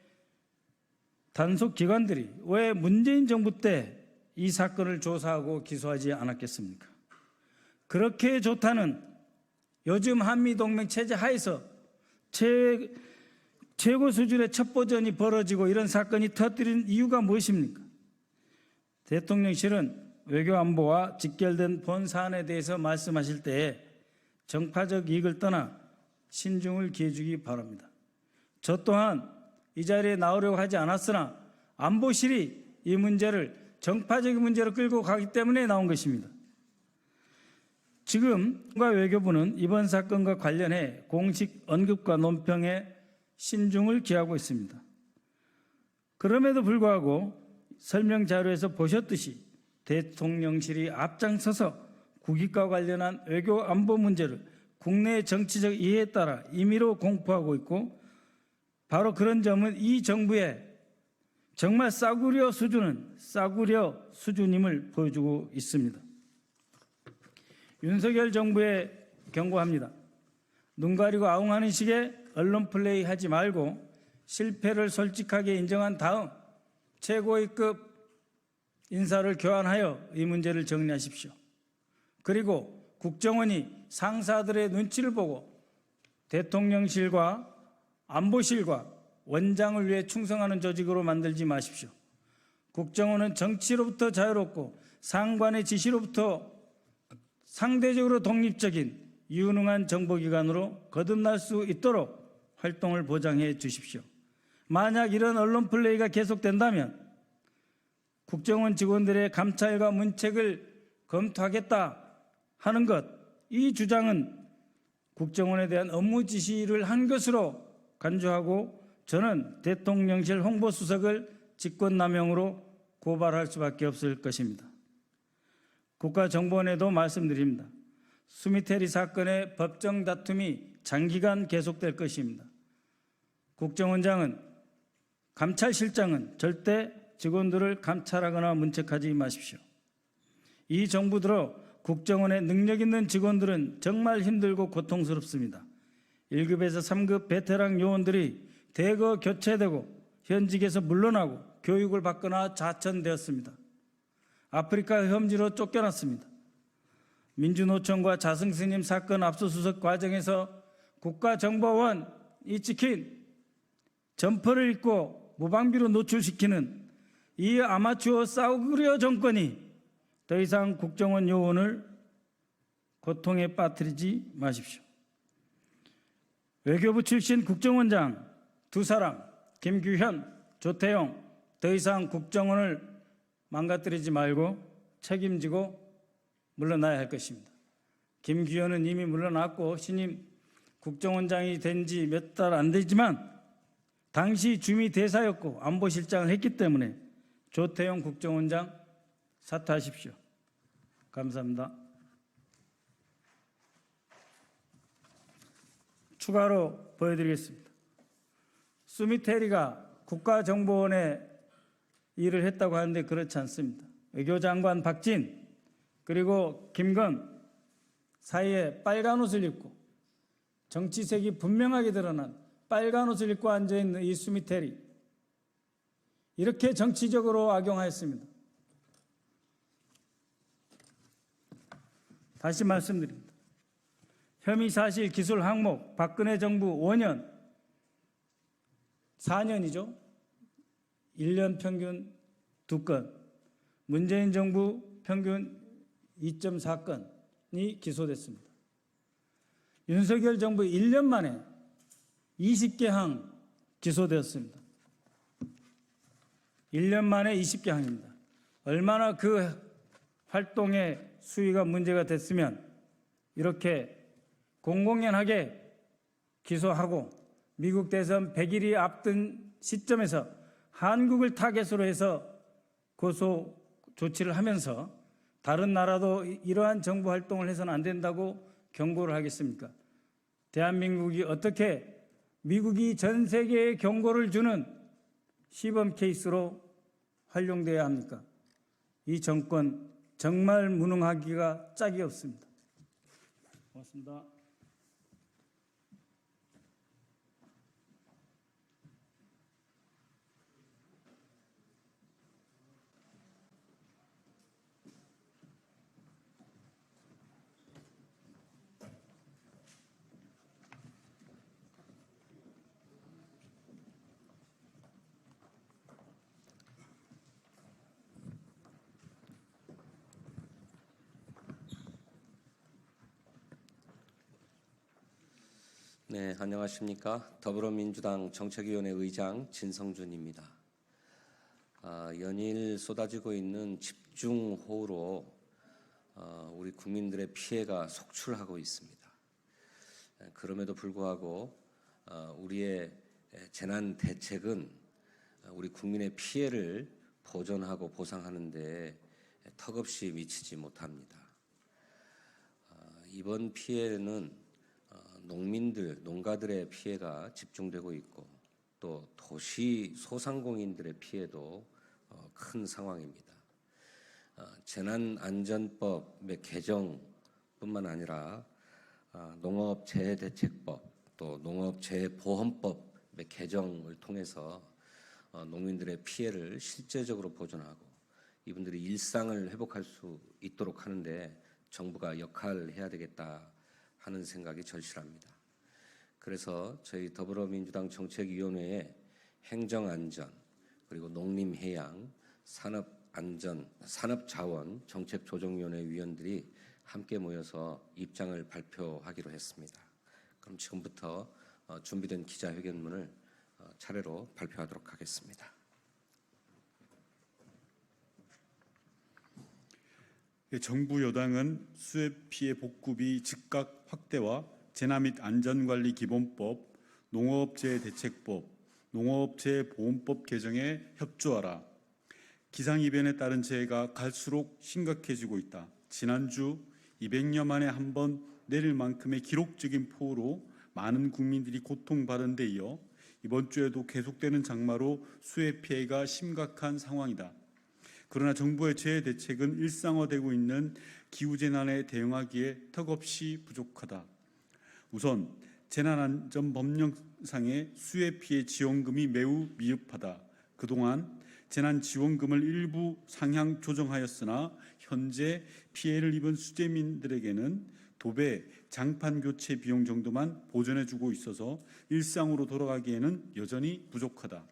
S8: 단속 기관들이 왜 문재인 정부 때 이 사건을 조사하고 기소하지 않았겠습니까? 그렇게 좋다는 요즘 한미동맹 체제 하에서 최고 수준의 첩보전이 벌어지고 이런 사건이 터뜨린 이유가 무엇입니까? 대통령실은 외교안보와 직결된 본 사안에 대해서 말씀하실 때에 정파적 이익을 떠나 신중을 기해주기 바랍니다. 저 또한 이 자리에 나오려고 하지 않았으나 안보실이 이 문제를 정파적인 문제로 끌고 가기 때문에 나온 것입니다. 지금 외교부는 이번 사건과 관련해 공식 언급과 논평에 신중을 기하고 있습니다. 그럼에도 불구하고 설명 자료에서 보셨듯이 대통령실이 앞장서서 국익과 관련한 외교 안보 문제를 국내의 정치적 이해에 따라 임의로 공포하고 있고 바로 그런 점은 이 정부의 정말 싸구려 수준임을 보여주고 있습니다. 윤석열 정부에 경고합니다. 눈 가리고 아웅하는 식의 언론 플레이 하지 말고 실패를 솔직하게 인정한 다음 최고위급 인사를 교환하여 이 문제를 정리하십시오. 그리고 국정원이 상사들의 눈치를 보고 대통령실과 안보실과 원장을 위해 충성하는 조직으로 만들지 마십시오. 국정원은 정치로부터 자유롭고 상관의 지시로부터 상대적으로 독립적인 유능한 정보기관으로 거듭날 수 있도록 활동을 보장해 주십시오. 만약 이런 언론 플레이가 계속된다면 국정원 직원들의 감찰과 문책을 검토하겠다 하는 것, 이 주장은 국정원에 대한 업무 지시를 한 것으로 간주하고 저는 대통령실 홍보수석을 직권남용으로 고발할 수밖에 없을 것입니다. 국가정보원에도 말씀드립니다. 수미테리 사건의 법정 다툼이 장기간 계속될 것입니다. 국정원장은 감찰실장은 절대 직원들을 감찰하거나 문책하지 마십시오. 이 정부 들어 국정원의 능력 있는 직원들은 정말 힘들고 고통스럽습니다. 1급에서 3급 베테랑 요원들이 대거 교체되고 현직에서 물러나고 교육을 받거나 자천되었습니다. 아프리카 혐지로 쫓겨났습니다. 민주노총과 자승스님 사건 압수수색 과정에서 국가정보원이 찍힌 점퍼를 입고 무방비로 노출시키는 이 아마추어 싸구려 정권이 더 이상 국정원 요원을 고통에 빠뜨리지 마십시오. 외교부 출신 국정원장 두 사람, 김규현, 조태용, 더 이상 국정원을 망가뜨리지 말고 책임지고 물러나야 할 것입니다. 김규현은 이미 물러났고 신임 국정원장이 된 지 몇 달 안 되지만 당시 주미 대사였고 안보실장을 했기 때문에 조태용 국정원장 사퇴하십시오. 감사합니다. 추가로 보여드리겠습니다. 수미테리가 국가정보원에 일을 했다고 하는데 그렇지 않습니다. 외교장관 박진 그리고 김건 사이에 빨간 옷을 입고 정치색이 분명하게 드러난 빨간 옷을 입고 앉아있는 이 수미테리, 이렇게 정치적으로 악용하였습니다. 다시 말씀드립니다. 혐의 사실 기술 항목 박근혜 정부 5년, 4년이죠. 1년 평균 2건, 문재인 정부 평균 2.4건이 기소됐습니다. 윤석열 정부 1년 만에 20개 항 기소되었습니다. 1년 만에 20개 항입니다. 얼마나 그 활동의 수위가 문제가 됐으면 이렇게 공공연하게 기소하고 미국 대선 100일이 앞둔 시점에서 한국을 타겟으로 해서 고소 조치를 하면서 다른 나라도 이러한 정부 활동을 해서는 안 된다고 경고를 하겠습니까? 대한민국이 어떻게 미국이 전 세계에 경고를 주는 시범 케이스로 활용돼야 합니까? 이 정권 정말 무능하기가 짝이 없습니다. 고맙습니다.
S9: 네, 안녕하십니까. 더불어민주당 정책위원회 의장 진성준입니다. 연일 쏟아지고 있는 집중호우로 우리 국민들의 피해가 속출하고 있습니다. 그럼에도 불구하고 우리의 재난 대책은 우리 국민의 피해를 보전하고 보상하는 데 턱없이 미치지 못합니다. 이번 피해는 농가들의 피해가 집중되고 있고 또 도시 소상공인들의 피해도 큰 상황입니다. 재난안전법의 개정뿐만 아니라 농업재해대책법 또 농업재해보험법의 개정을 통해서 농민들의 피해를 실제적으로 보존하고 이분들이 일상을 회복할 수 있도록 하는데 정부가 역할을 해야 되겠다 하는 생각이 절실합니다. 그래서 저희 더불어민주당 정책위원회에 행정안전 그리고 농림해양, 산업자원 정책조정위원회 위원들이 함께 모여서 입장을 발표하기로 했습니다. 그럼 지금부터 준비된 기자회견문을 차례로 발표하도록 하겠습니다.
S10: 정부 여당은 수해 피해 복구비 즉각 확대와 재난 및 안전관리 기본법, 농업재해대책법, 농업재해보험법 개정에 협조하라. 기상이변에 따른 재해가 갈수록 심각해지고 있다. 지난주 200년 만에 한 번 내릴 만큼의 기록적인 폭우로 많은 국민들이 고통받은 데 이어 이번 주에도 계속되는 장마로 수해 피해가 심각한 상황이다. 그러나 정부의 재해 대책은 일상화되고 있는 기후재난에 대응하기에 턱없이 부족하다. 우선 재난안전법령상의 수해 피해 지원금이 매우 미흡하다. 그동안 재난지원금을 일부 상향 조정하였으나 현재 피해를 입은 수재민들에게는 도배, 장판 교체 비용 정도만 보전해주고 있어서 일상으로 돌아가기에는 여전히 부족하다.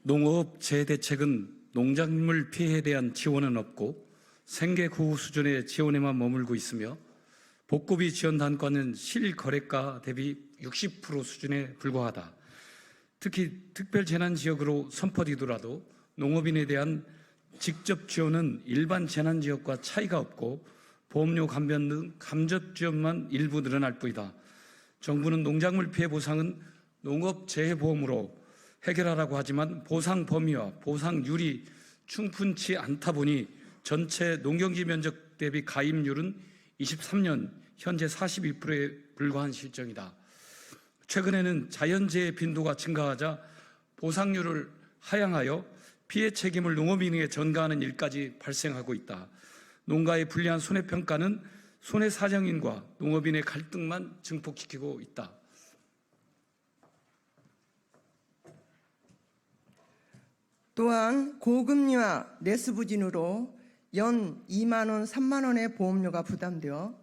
S7: 농업 재해대책은 농작물 피해에 대한 지원은 없고 생계 구호 수준의 지원에만 머물고 있으며 복구비 지원 단가는 실거래가 대비 60% 수준에 불과하다. 특히 특별재난지역으로 선포되더라도 농업인에 대한 직접 지원은 일반 재난지역과 차이가 없고 보험료 감면 등 간접 지원만 일부 늘어날 뿐이다. 정부는 농작물 피해 보상은 농업재해보험으로 해결하라고 하지만 보상 범위와 보상률이 충분치 않다 보니 전체 농경지 면적 대비 가입률은 23년 현재 42%에 불과한 실정이다. 최근에는 자연재해 빈도가 증가하자 보상률을 하향하여 피해 책임을 농업인에게 전가하는 일까지 발생하고 있다. 농가의 불리한 손해평가는
S8: 손해 사정인과 농업인의 갈등만 증폭시키고 있다.
S11: 또한 고금리와 레스 부진으로 연 2만 원, 3만 원의 보험료가 부담되어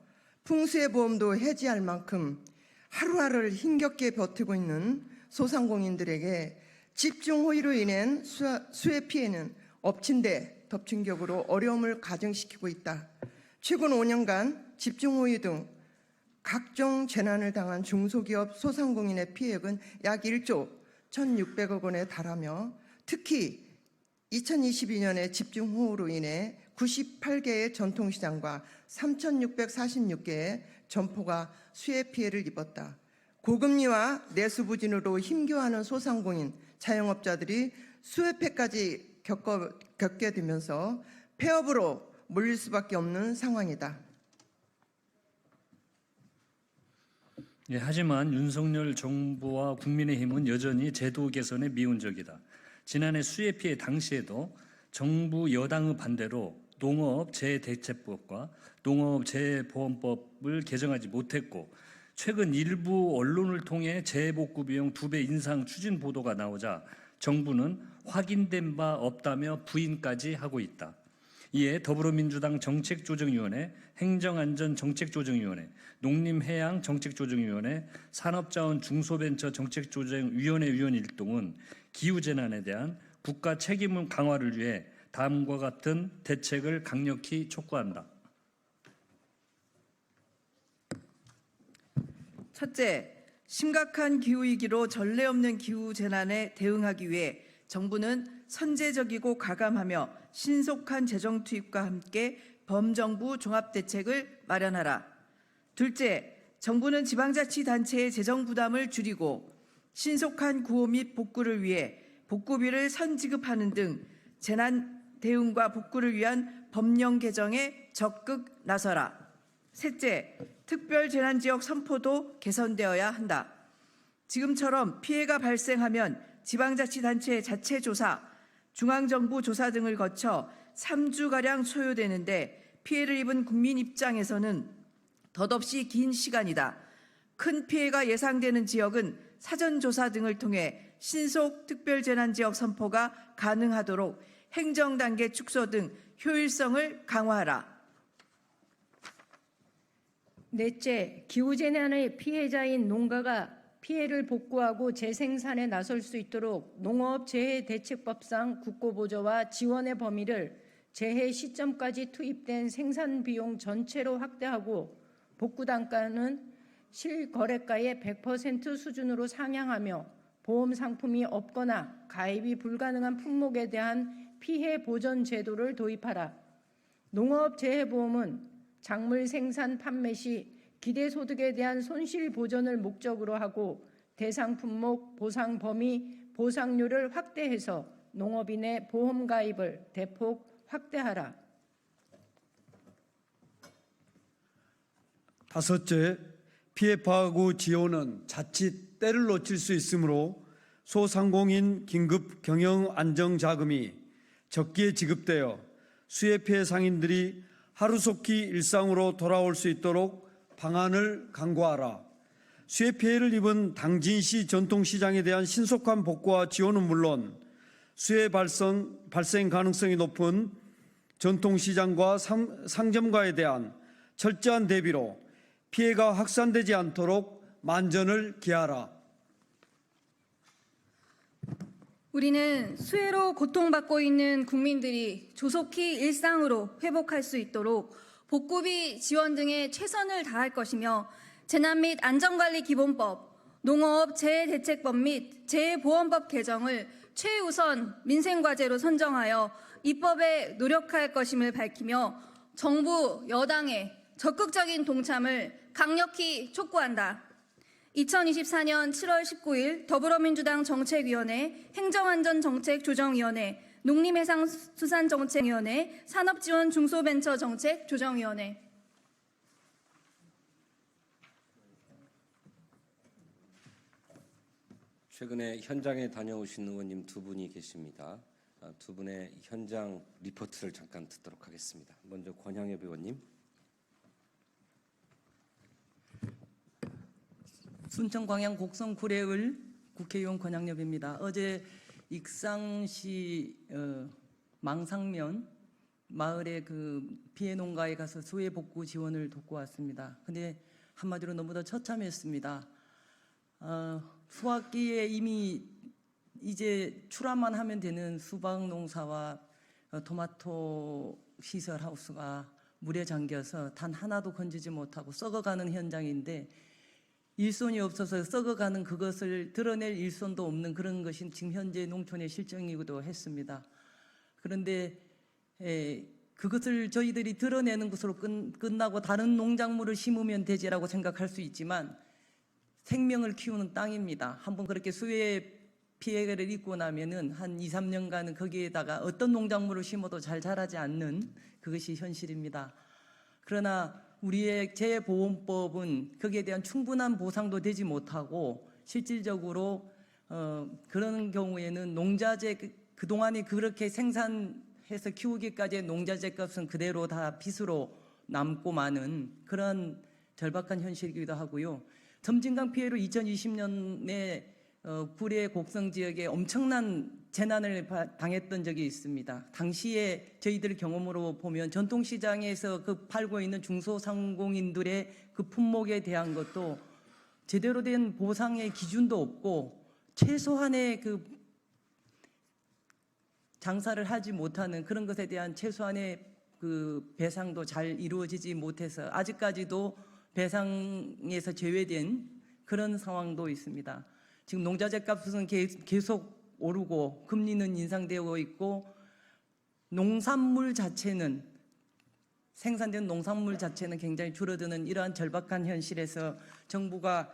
S11: 풍수의 보험도 해지할 만큼 하루하루를 힘겹게 버티고 있는 소상공인들에게 집중 호위로 인한 수해 피해는 엎친 데 덮친 격으로 어려움을 가중시키고 있다. 최근 5년간 집중 호위 등 각종 재난을 당한 중소기업 소상공인의 피해액은 약 1조 1,600억 원에 달하며 특히 2022년에 집중호우로 인해 98개의 전통시장과 3,646개의 점포가 수해 피해를 입었다. 고금리와 내수 부진으로 힘겨워하는 소상공인, 자영업자들이 수해 피해까지 겪게 되면서 폐업으로 몰릴 수밖에 없는 상황이다.
S12: 예, 하지만 윤석열 정부와 국민의힘은 여전히 제도 개선에 미온적이다. 지난해 수해 피해 당시에도 정부 여당의 반대로 농업 재해대책법과 농업 재해보험법을 개정하지 못했고 최근 일부 언론을 통해 재해복구 비용 2배 인상 추진 보도가 나오자 정부는 확인된 바 없다며 부인까지 하고 있다. 이에 더불어민주당 정책조정위원회, 행정안전정책조정위원회, 농림해양정책조정위원회, 산업자원 중소벤처정책조정위원회 위원 일동은 기후재난에 대한 국가 책임 강화를 위해 다음과 같은 대책을 강력히 촉구한다.
S13: 첫째, 심각한 기후위기로 전례 없는 기후재난에 대응하기 위해 정부는 선제적이고 가감하며 신속한 재정 투입과 함께 범정부 종합대책을 마련하라. 둘째, 정부는 지방자치단체의 재정 부담을 줄이고 신속한 구호 및 복구를 위해 복구비를 선지급하는 등 재난 대응과 복구를 위한 법령 개정에 적극 나서라. 셋째, 특별재난지역 선포도 개선되어야 한다. 지금처럼 피해가 발생하면 지방자치단체의 자체조사, 중앙정부 조사 등을 거쳐 3주가량 소요되는데 피해를 입은 국민 입장에서는 덧없이 긴 시간이다. 큰 피해가 예상되는 지역은 사전조사 등을 통해 신속 특별재난지역 선포가 가능하도록 행정단계 축소 등 효율성을 강화하라.
S14: 넷째, 기후재난의 피해자인 농가가 피해를 복구하고 재생산에 나설 수 있도록 농업재해대책법상 국고보조와 지원의 범위를 재해 시점까지 투입된 생산비용 전체로 확대하고 복구 단가는 실거래가의 100% 수준으로 상향하며 보험 상품이 없거나 가입이 불가능한 품목에 대한 피해 보전 제도를 도입하라. 농업재해보험은 작물 생산 판매 시 기대소득에 대한 손실 보전을 목적으로 하고 대상 품목, 보상 범위, 보상률을 확대해서 농업인의 보험 가입을 대폭 확대하라.
S15: 다섯째, 피해 파악 후 지원은 자칫 때를 놓칠 수 있으므로 소상공인 긴급 경영 안정 자금이 적기에 지급되어 수해 피해 상인들이 하루속히 일상으로 돌아올 수 있도록 방안을 강구하라. 수해 피해를 입은 당진시 전통시장에 대한 신속한 복구와 지원은 물론 수해 발생 가능성이 높은 전통시장과 상점가에 대한 철저한 대비로 피해가 확산되지 않도록 만전을 기하라.
S16: 우리는 수해로 고통받고 있는 국민들이 조속히 일상으로 회복할 수 있도록 복구비 지원 등에 최선을 다할 것이며 재난 및 안전관리 기본법, 농업 재해대책법 및 재해보험법 개정을 최우선 민생과제로 선정하여 입법에 노력할 것임을 밝히며 정부 여당의 적극적인 동참을 강력히 촉구한다. 2024년 7월 19일 더불어민주당 정책위원회, 행정안전정책조정위원회, 농림해상수산정책위원회, 산업지원 중소벤처정책조정위원회.
S9: 최근에 현장에 다녀오신 의원님 두 분이 계십니다. 두 분의 현장 리포트를 잠깐 듣도록 하겠습니다. 먼저 권향엽 의원님.
S17: 순천 광양 곡성 구례을 국회의원 권양엽입니다. 어제 익상시 망상면 마을의 그 피해 농가에 가서 수해 복구 지원을 돕고 왔습니다. 근데 한마디로 너무도 처참했습니다. 수확기에 이미 이제 출하만 하면 되는 수박 농사와 토마토 시설 하우스가 물에 잠겨서 단 하나도 건지지 못하고 썩어가는 현장인데 일손이 없어서 썩어가는 그것을 드러낼 일손도 없는 그런 것이 지금 현재 농촌의 실정이기도 했습니다. 그런데 그것을 저희들이 드러내는 것으로 끝나고 다른 농작물을 심으면 되지라고 생각할 수 있지만 생명을 키우는 땅입니다. 한번 그렇게 수해 피해를 입고 나면은 한 2, 3년간은 거기에다가 어떤 농작물을 심어도 잘 자라지 않는 그것이 현실입니다. 그러나 우리의 재보험법은 거기에 대한 충분한 보상도 되지 못하고 실질적으로 그런 경우에는 농자재 그동안에 그렇게 생산해서 키우기까지의 농자재 값은 그대로 다 빚으로 남고 마는 그런 절박한 현실이기도 하고요. 섬진강 피해로 2020년에 구례 곡성 지역에 엄청난 재난을 당했던 적이 있습니다. 당시에 저희들 경험으로 보면 전통시장에서 그 팔고 있는 중소상공인들의 그 품목에 대한 것도 제대로 된 보상의 기준도 없고 최소한의 그 장사를 하지 못하는 그런 것에 대한 최소한의 그 배상도 잘 이루어지지 못해서 아직까지도 배상에서 제외된 그런 상황도 있습니다. 지금 농자재 값은 계속 오르고 금리는 인상되고 있고 농산물 자체는 생산된 농산물 자체는 굉장히 줄어드는 이러한 절박한 현실에서 정부가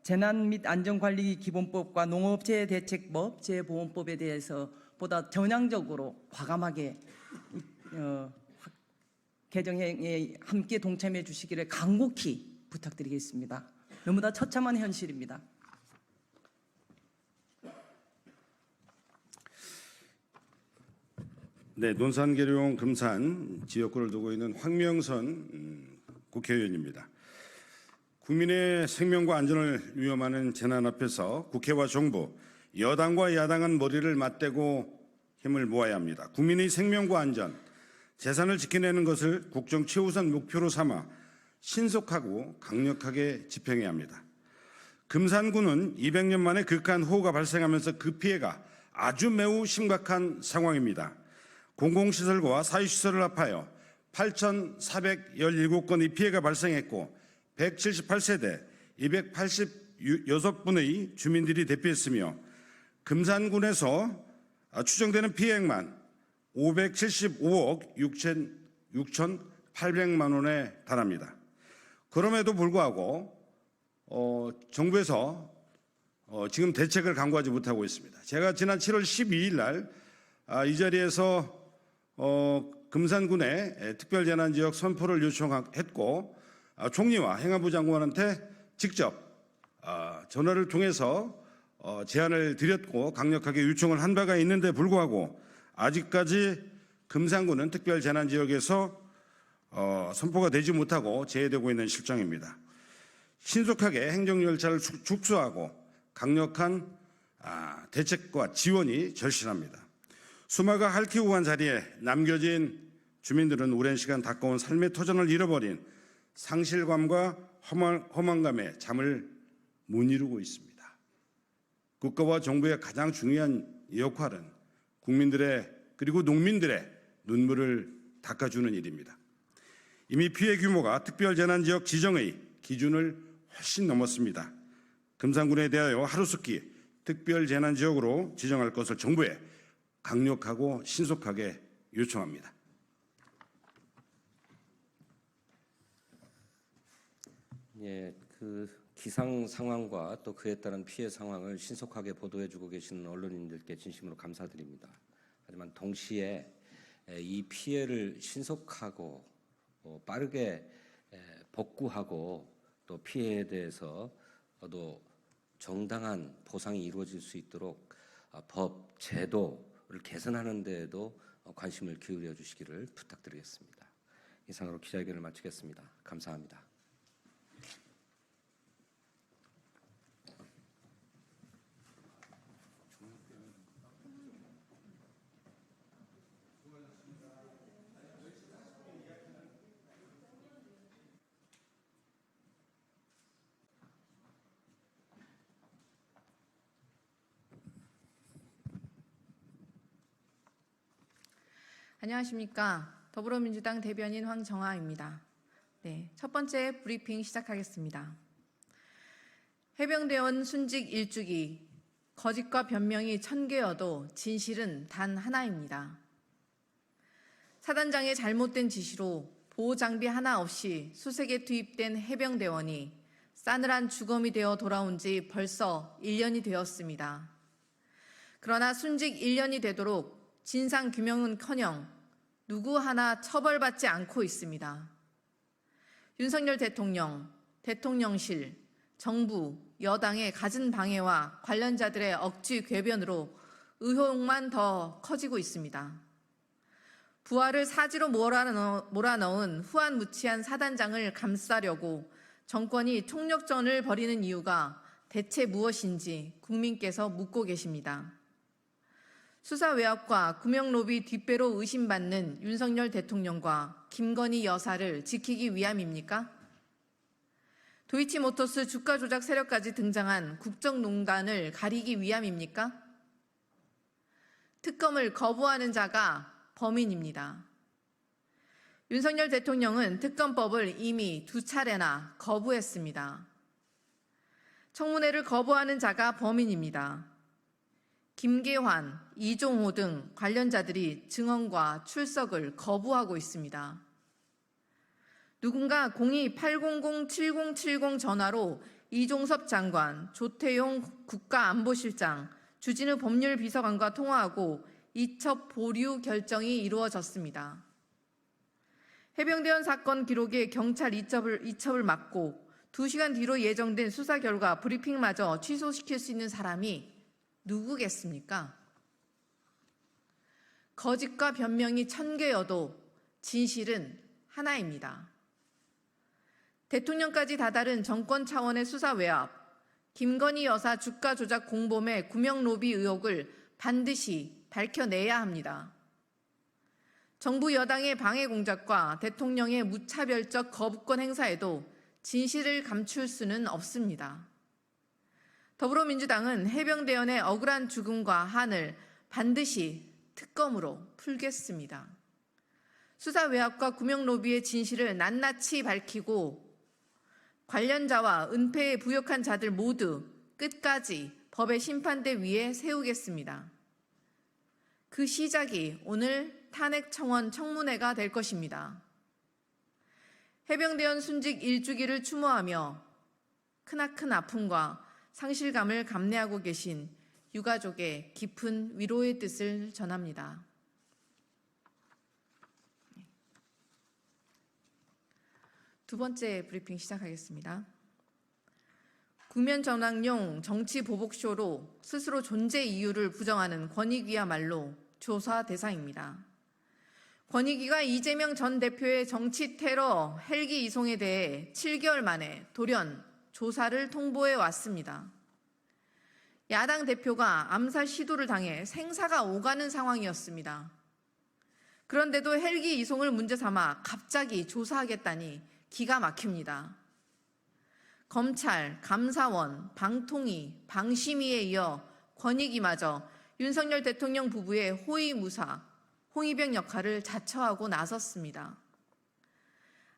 S17: 재난 및 안전관리기본법과 농업재해 대책법, 재보험법에 대해서 보다 전향적으로 과감하게 개정에 함께 동참해 주시기를 간곡히 부탁드리겠습니다. 너무나 처참한 현실입니다.
S18: 네, 논산계룡 금산 지역구를 두고 있는 황명선 국회의원입니다. 국민의 생명과 안전을 위험하는 재난 앞에서 국회와 정부, 여당과 야당은 머리를 맞대고 힘을 모아야 합니다. 국민의 생명과 안전, 재산을 지켜내는 것을 국정 최우선 목표로 삼아 신속하고 강력하게 집행해야 합니다. 금산구는 200년 만에 극한 호우가 발생하면서 그 피해가 아주 매우 심각한 상황입니다. 공공시설과 사유시설을 합하여 8,417건의 피해가 발생했고 178세대 286분의 주민들이 대피했으며 금산군에서 추정되는 피해액만 575억 6,800만 원에 달합니다. 그럼에도 불구하고 정부에서 지금 대책을 강구하지 못하고 있습니다. 제가 지난 7월 12일 날 이 자리에서 금산군의 특별재난지역 선포를 요청했고 총리와 행안부 장관한테 직접 전화를 통해서 제안을 드렸고 강력하게 요청을 한 바가 있는데 불구하고 아직까지 금산군은 특별재난지역에서 선포가 되지 못하고 제외되고 있는 실정입니다. 신속하게 행정열차를 축소하고 강력한 대책과 지원이 절실합니다. 수마가 핥히고 간 자리에 남겨진 주민들은 오랜 시간 가까운 삶의 터전을 잃어버린 상실감과 허망감에 잠을 못 이루고 있습니다. 국가와 정부의 가장 중요한 역할은 국민들의 그리고 농민들의 눈물을 닦아주는 일입니다. 이미 피해 규모가 특별재난지역 지정의 기준을 훨씬 넘었습니다. 금산군에 대하여 하루속히 특별재난지역으로 지정할 것을 정부에 강력하고 신속하게 요청합니다.
S9: 예, 그 기상 상황과 또 그에 따른 피해 상황을 신속하게 보도해주고 계시는 언론인들께 진심으로 감사드립니다. 하지만 동시에 이 피해를 신속하고 빠르게 복구하고 또 피해에 대해서 또 정당한 보상이 이루어질 수 있도록 법, 제도를 개선하는 데에도 관심을 기울여 주시기를 부탁드리겠습니다. 이상으로 기자회견을 마치겠습니다. 감사합니다.
S19: 안녕하십니까. 더불어민주당 대변인 황정아입니다. 네, 첫 번째 브리핑 시작하겠습니다. 해병대원 순직 일주기, 거짓과 변명이 1000개여도 진실은 단 하나입니다. 사단장의 잘못된 지시로 보호 장비 하나 없이 수색에 투입된 해병대원이 싸늘한 주검이 되어 돌아온 지 벌써 1년이 되었습니다. 그러나 순직 1년이 되도록 진상 규명은커녕 누구 하나 처벌받지 않고 있습니다. 윤석열 대통령, 대통령실, 정부, 여당의 갖은 방해와 관련자들의 억지 궤변으로 의혹만 더 커지고 있습니다. 부하를 사지로 몰아넣은 후안무치한 사단장을 감싸려고 정권이 총력전을 벌이는 이유가 대체 무엇인지 국민께서 묻고 계십니다. 수사 외압과 구명로비 뒷배로 의심받는 윤석열 대통령과 김건희 여사를 지키기 위함입니까? 도이치모터스 주가 조작 세력까지 등장한 국정농단을 가리기 위함입니까? 특검을 거부하는 자가 범인입니다. 윤석열 대통령은 특검법을 이미 2차례나 거부했습니다. 청문회를 거부하는 자가 범인입니다. 김계환, 이종호 등 관련자들이 증언과 출석을 거부하고 있습니다. 누군가 02-800-7070 전화로 이종섭 장관, 조태용 국가안보실장, 주진우 법률비서관과 통화하고 이첩 보류 결정이 이루어졌습니다. 해병대원 사건 기록에 경찰 이첩을 막고 2시간 뒤로 예정된 수사 결과 브리핑마저 취소시킬 수 있는 사람이 누구겠습니까? 거짓과 변명이 1000개여도 진실은 하나입니다. 대통령까지 다다른 정권 차원의 수사 외압, 김건희 여사 주가 조작 공범의 구명 로비 의혹을 반드시 밝혀내야 합니다. 정부 여당의 방해 공작과 대통령의 무차별적 거부권 행사에도 진실을 감출 수는 없습니다. 더불어민주당은 해병대원의 억울한 죽음과 한을 반드시 특검으로 풀겠습니다. 수사 외압과 구명 로비의 진실을 낱낱이 밝히고 관련자와 은폐에 부역한 자들 모두 끝까지 법의 심판대 위에 세우겠습니다. 그 시작이 오늘 탄핵 청원 청문회가 될 것입니다. 해병대원 순직 1주기를 추모하며 크나큰 아픔과 상실감을 감내하고 계신 유가족의 깊은 위로의 뜻을 전합니다. 두 번째 브리핑 시작하겠습니다. 국면 전환용 정치 보복쇼로 스스로 존재 이유를 부정하는 권익위야말로 조사 대상입니다. 권익위가 이재명 전 대표의 정치 테러 헬기 이송에 대해 7개월 만에 돌연 조사를 통보해 왔습니다. 야당 대표가 암살 시도를 당해 생사가 오가는 상황이었습니다. 그런데도 헬기 이송을 문제 삼아 갑자기 조사하겠다니 기가 막힙니다. 검찰, 감사원, 방통위, 방심위에 이어 권익위마저 윤석열 대통령 부부의 호위무사, 홍위병 역할을 자처하고 나섰습니다.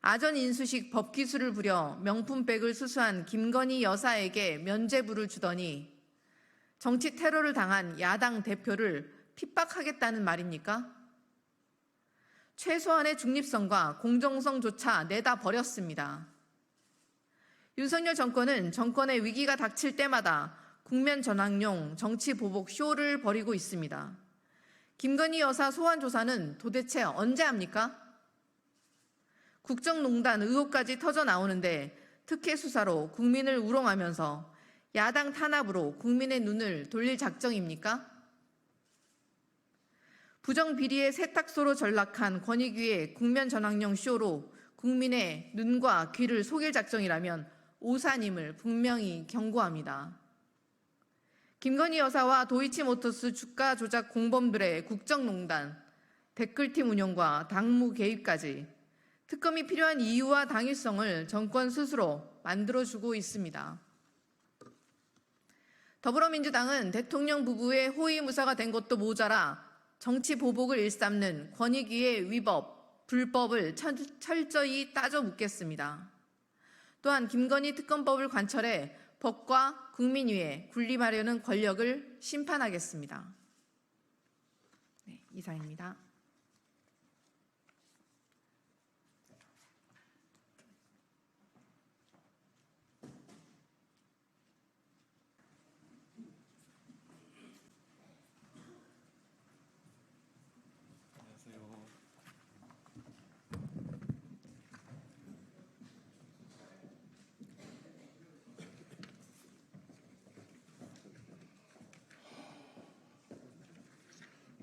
S19: 아전 인수식 법기술을 부려 명품백을 수수한 김건희 여사에게 면죄부를 주더니 정치 테러를 당한 야당 대표를 핍박하겠다는 말입니까? 최소한의 중립성과 공정성조차 내다 버렸습니다. 윤석열 정권은 정권의 위기가 닥칠 때마다 국면 전환용 정치 보복 쇼를 벌이고 있습니다. 김건희 여사 소환 조사는 도대체 언제 합니까? 국정농단 의혹까지 터져 나오는데 특혜 수사로 국민을 우롱하면서 야당 탄압으로 국민의 눈을 돌릴 작정입니까? 부정비리의 세탁소로 전락한 권익위의 국면 전환용 쇼로 국민의 눈과 귀를 속일 작정이라면 오사님을 분명히 경고합니다. 김건희 여사와 도이치모터스 주가 조작 공범들의 국정농단, 댓글팀 운영과 당무 개입까지 특검이 필요한 이유와 당위성을 정권 스스로 만들어주고 있습니다. 더불어민주당은 대통령 부부의 호위무사가 된 것도 모자라 정치 보복을 일삼는 권익위의 위법, 불법을 철저히 따져 묻겠습니다. 또한 김건희 특검법을 관철해 법과 국민위에 군림하려는 권력을 심판하겠습니다. 네, 이상입니다.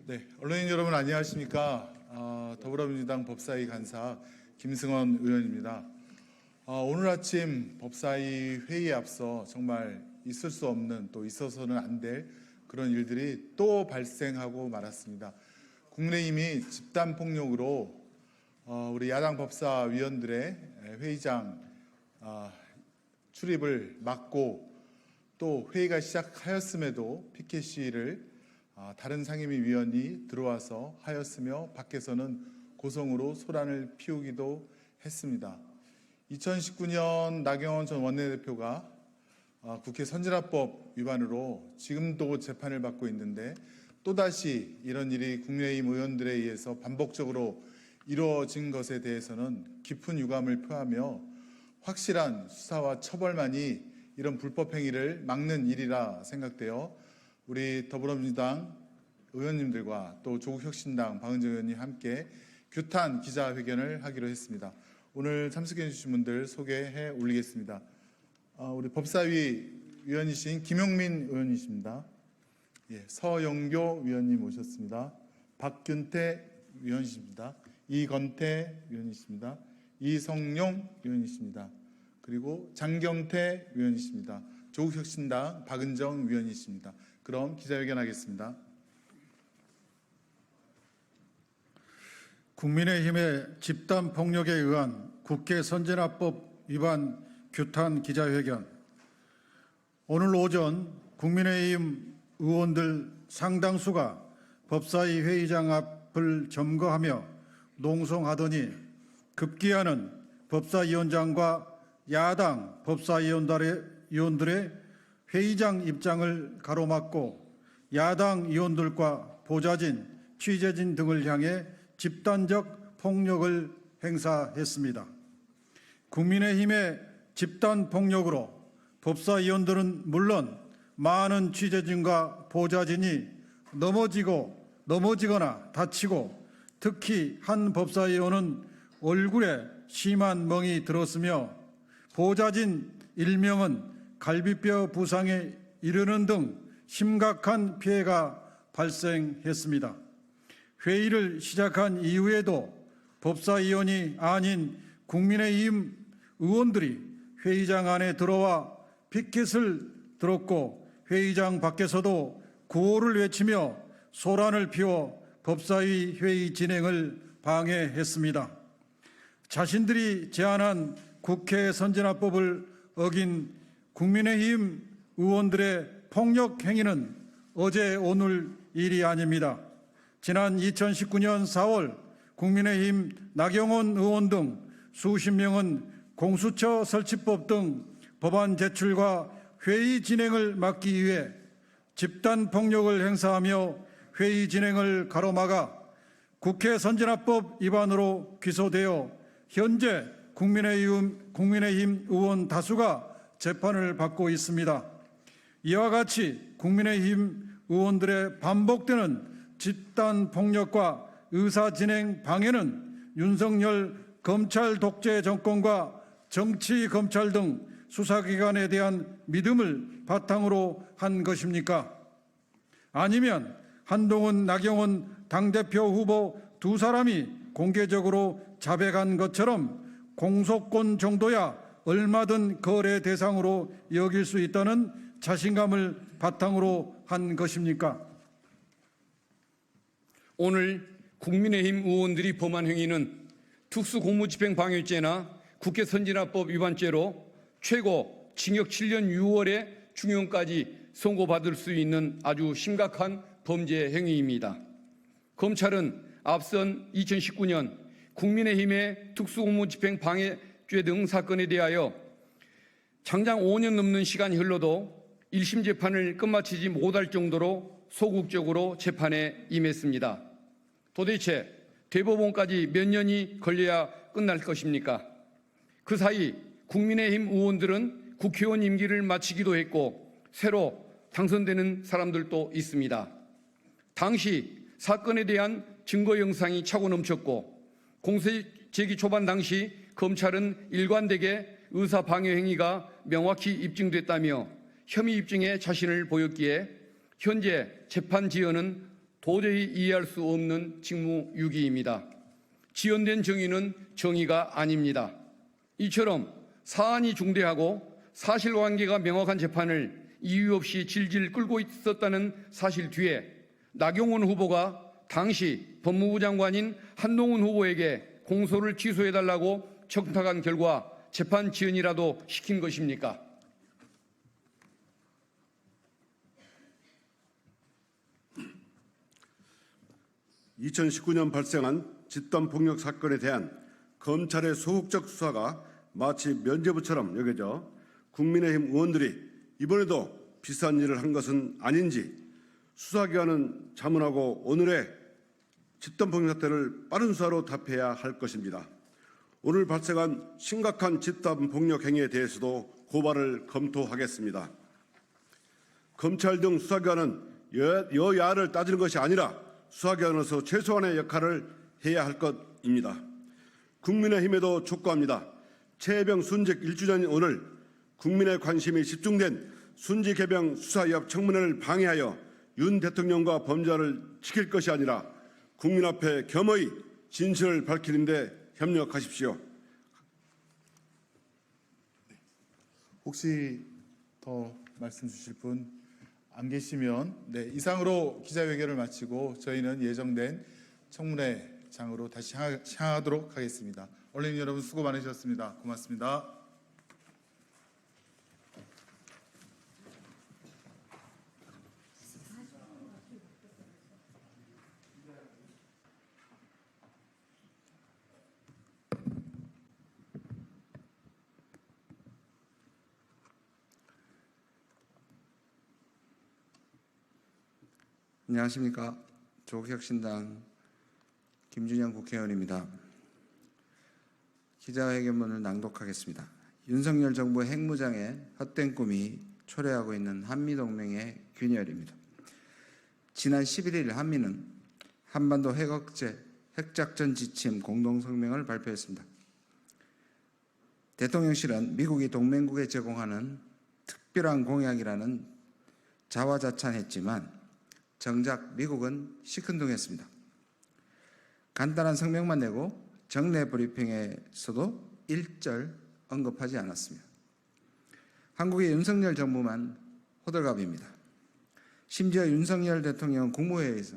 S20: 네, 언론인 여러분 안녕하십니까? 더불어민주당 법사위 간사 김승원 의원입니다. 오늘 아침 법사위 회의에 앞서 정말 있을 수 없는 또 있어서는 안 될 그런 일들이 또 발생하고 말았습니다. 국민의힘이 집단 폭력으로 우리 야당 법사위원들의 회의장 출입을 막고 또 회의가 시작하였음에도 피켓 시위를 다른 상임위 위원이 들어와서 하였으며 밖에서는 고성으로 소란을 피우기도 했습니다. 2019년 나경원 전 원내대표가 국회 선진화법 위반으로 지금도 재판을 받고 있는데 또다시 이런 일이 국민의힘 의원들에 의해서 반복적으로 이루어진 것에 대해서는 깊은 유감을 표하며 확실한 수사와 처벌만이 이런 불법 행위를 막는 일이라 생각되어 우리 더불어민주당 의원님들과 또 조국혁신당 박은정 의원님 함께 규탄 기자회견을 하기로 했습니다. 오늘 참석해 주신 분들 소개해 올리겠습니다. 우리 법사위 위원이신 김용민 의원이십니다. 예, 서영교 위원님 오셨습니다. 박균태 위원이십니다. 이건태 위원이십니다. 이성용 위원이십니다. 그리고 장경태 위원이십니다. 조국혁신당 박은정 위원이십니다. 그럼 기자회견 하겠습니다.
S6: 국민의힘의 집단 폭력에 의한 국회 선진화법 위반 규탄 기자회견. 오늘 오전 국민의힘 의원들 상당수가 법사위 회의장 앞을 점거하며 농성하더니 급기야는 법사위원장과 야당 법사위원들의 회의장 입장을 가로막고 야당 의원들과 보좌진, 취재진 등을 향해 집단적 폭력을 행사했습니다. 국민의힘의 집단 폭력으로 법사위원들은 물론 많은 취재진과 보좌진이 넘어지거나 다치고 특히 한 법사위원은 얼굴에 심한 멍이 들었으며 보좌진 1명은 갈비뼈 부상에 이르는 등 심각한 피해가 발생했습니다. 회의를 시작한 이후에도 법사위원이 아닌 국민의힘 의원들이 회의장 안에 들어와 피켓을 들었고 회의장 밖에서도 구호를 외치며 소란을 피워 법사위 회의 진행을 방해했습니다. 자신들이 제안한 국회 선진화법을 어긴 국민의힘 의원들의 폭력 행위는 어제 오늘 일이 아닙니다. 지난 2019년 4월 국민의힘 나경원 의원 등 수십 명은 공수처 설치법 등 법안 제출과 회의 진행을 막기 위해 집단 폭력을 행사하며 회의 진행을 가로막아 국회 선진화법 위반으로 기소되어 현재 국민의힘 의원 다수가 재판을 받고 있습니다. 이와 같이 국민의힘 의원들의 반복되는 집단 폭력과 의사진행 방해는 윤석열 검찰 독재 정권과 정치 검찰 등 수사기관에 대한 믿음을 바탕으로 한 것입니까? 아니면 한동훈, 나경원 당대표 후보 두 사람이 공개적으로 자백한 것처럼 공소권 정도야 얼마든 거래 대상으로 여길 수 있다는 자신감을 바탕으로 한 것입니까?
S1: 오늘 국민의힘 의원들이 범한 행위는 특수공무집행방해죄나 국회 선진화법 위반죄로 최고 징역 7년 6월에 중형까지 선고받을 수 있는 아주 심각한 범죄 행위입니다. 검찰은 앞선 2019년 국민의힘의 특수공무집행 방해죄 등 사건에 대하여 장장 5년 넘는 시간이 흘러도 1심 재판을 끝마치지 못할 정도로 소극적으로 재판에 임했습니다. 도대체 대법원까지 몇 년이 걸려야 끝날 것입니까? 그 사이 국민의힘 의원들은 국회의원 임기를 마치기도 했고 새로 당선되는 사람들도 있습니다. 당시 사건에 대한 증거 영상이 차고 넘쳤고 공소 제기 초반 당시 검찰은 일관되게 의사 방해 행위가 명확히 입증됐다며 혐의 입증에 자신을 보였기에 현재 재판 지연은 도저히 이해할 수 없는 직무유기입니다. 지연된 정의는 정의가 아닙니다. 이처럼 사안이 중대하고 사실관계가 명확한 재판을 이유 없이 질질 끌고 있었다는 사실 뒤에 나경원 후보가 당시 법무부 장관인 한동훈 후보에게 공소를 취소해달라고 청탁한 결과 재판 지연이라도 시킨 것입니까?
S18: (2019년) 발생한 집단폭력 사건에 대한 검찰의 소극적 수사가 마치 면죄부처럼 여겨져 국민의힘 의원들이 이번에도 비슷한 일을 한 것은 아닌지 수사기관은 자문하고 오늘의 집단폭력 사태를 빠른 수사로 답해야 할 것입니다. 오늘 발생한 심각한 집단폭력 행위에 대해서도 고발을 검토하겠습니다. 검찰 등 수사기관은 여야를 따지는 것이 아니라 수사기관으로서 최소한의 역할을 해야 할 것입니다. 국민의힘에도 촉구합니다. 최혜병 순직 1주년인 오늘 국민의 관심이 집중된 순직해병 수사협 청문회를 방해하여 윤 대통령과 범죄자를 지킬 것이 아니라 국민 앞에 겸허히 진실을 밝히는 데 협력하십시오.
S20: 혹시 더 말씀 주실 분 안 계시면 이상으로 기자회견을 마치고 저희는 예정된 청문회장으로 다시 향하도록 하겠습니다. 언론인 여러분 수고 많으셨습니다. 고맙습니다.
S21: 안녕하십니까. 조국혁신당 김준영 국회의원입니다. 기자회견문을 낭독하겠습니다. 윤석열 정부 핵무장의 헛된 꿈이 초래하고 있는 한미동맹의 균열입니다. 지난 11일 한미는 한반도 핵억제, 핵작전 지침 공동성명을 발표했습니다. 대통령실은 미국이 동맹국에 제공하는 특별한 공약이라는 자화자찬했지만 정작 미국은 시큰둥했습니다. 간단한 성명만 내고 정례 브리핑에서도 일절 언급하지 않았습니다. 한국의 윤석열 정부만 호들갑입니다. 심지어 윤석열 대통령 국무회의에서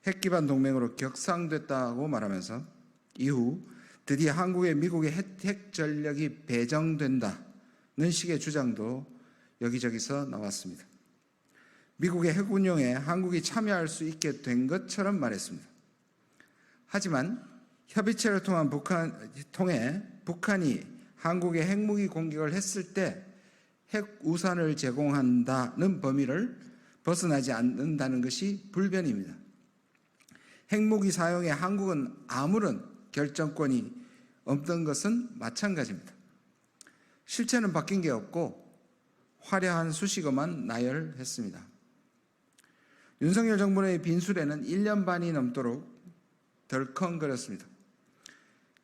S21: 핵기반 동맹으로 격상됐다고 말하면서 이후 드디어 한국의 미국의 핵 전력이 배정된다는 식의 주장도 여기저기서 나왔습니다. 미국의 핵 운용에 한국이 참여할 수 있게 된 것처럼 말했습니다. 하지만 협의체를 통해 북한이 한국에 핵무기 공격을 했을 때 핵 우산을 제공한다는 범위를 벗어나지 않는다는 것이 불변입니다. 핵무기 사용에 한국은 아무런 결정권이 없던 것은 마찬가지입니다. 실체는 바뀐 게 없고 화려한 수식어만 나열했습니다. 윤석열 정부의 빈수레는 1년 반이 넘도록 덜컹거렸습니다.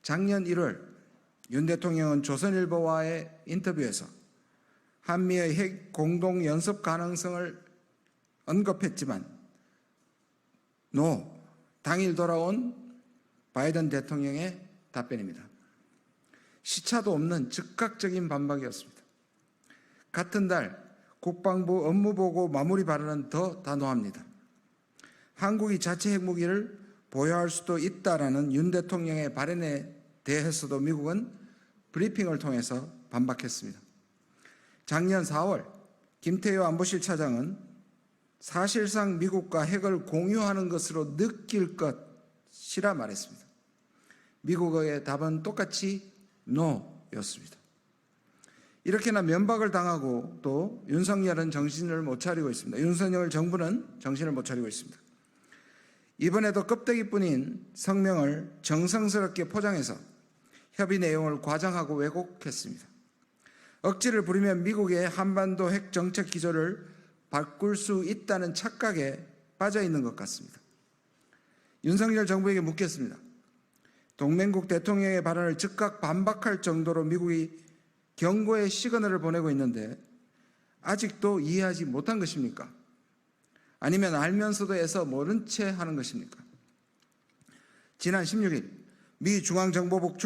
S21: 작년 1월 윤 대통령은 조선일보와의 인터뷰에서 한미의 핵 공동 연습 가능성을 언급했지만 당일 돌아온 바이든 대통령의 답변입니다. 시차도 없는 즉각적인 반박이었습니다. 같은 달 국방부 업무보고 마무리 발언은 더 단호합니다. 한국이 자체 핵무기를 보유할 수도 있다라는 윤 대통령의 발언에 대해서도 미국은 브리핑을 통해서 반박했습니다. 작년 4월 김태효 안보실 차장은 사실상 미국과 핵을 공유하는 것으로 느낄 것이라 말했습니다. 미국의 답은 똑같이 NO였습니다. 이렇게나 면박을 당하고 또 윤석열은 정신을 못 차리고 있습니다. 윤석열 정부는 정신을 못 차리고 있습니다. 이번에도 껍데기뿐인 성명을 정성스럽게 포장해서 협의 내용을 과장하고 왜곡했습니다. 억지를 부리면 미국의 한반도 핵 정책 기조를 바꿀 수 있다는 착각에 빠져 있는 것 같습니다. 윤석열 정부에게 묻겠습니다. 동맹국 대통령의 발언을 즉각 반박할 정도로 미국이 경고의 시그널을 보내고 있는데 아직도 이해하지 못한 것입니까? 아니면 알면서도 애써 모른 채 하는 것입니까? 지난 16일 미 중앙정보국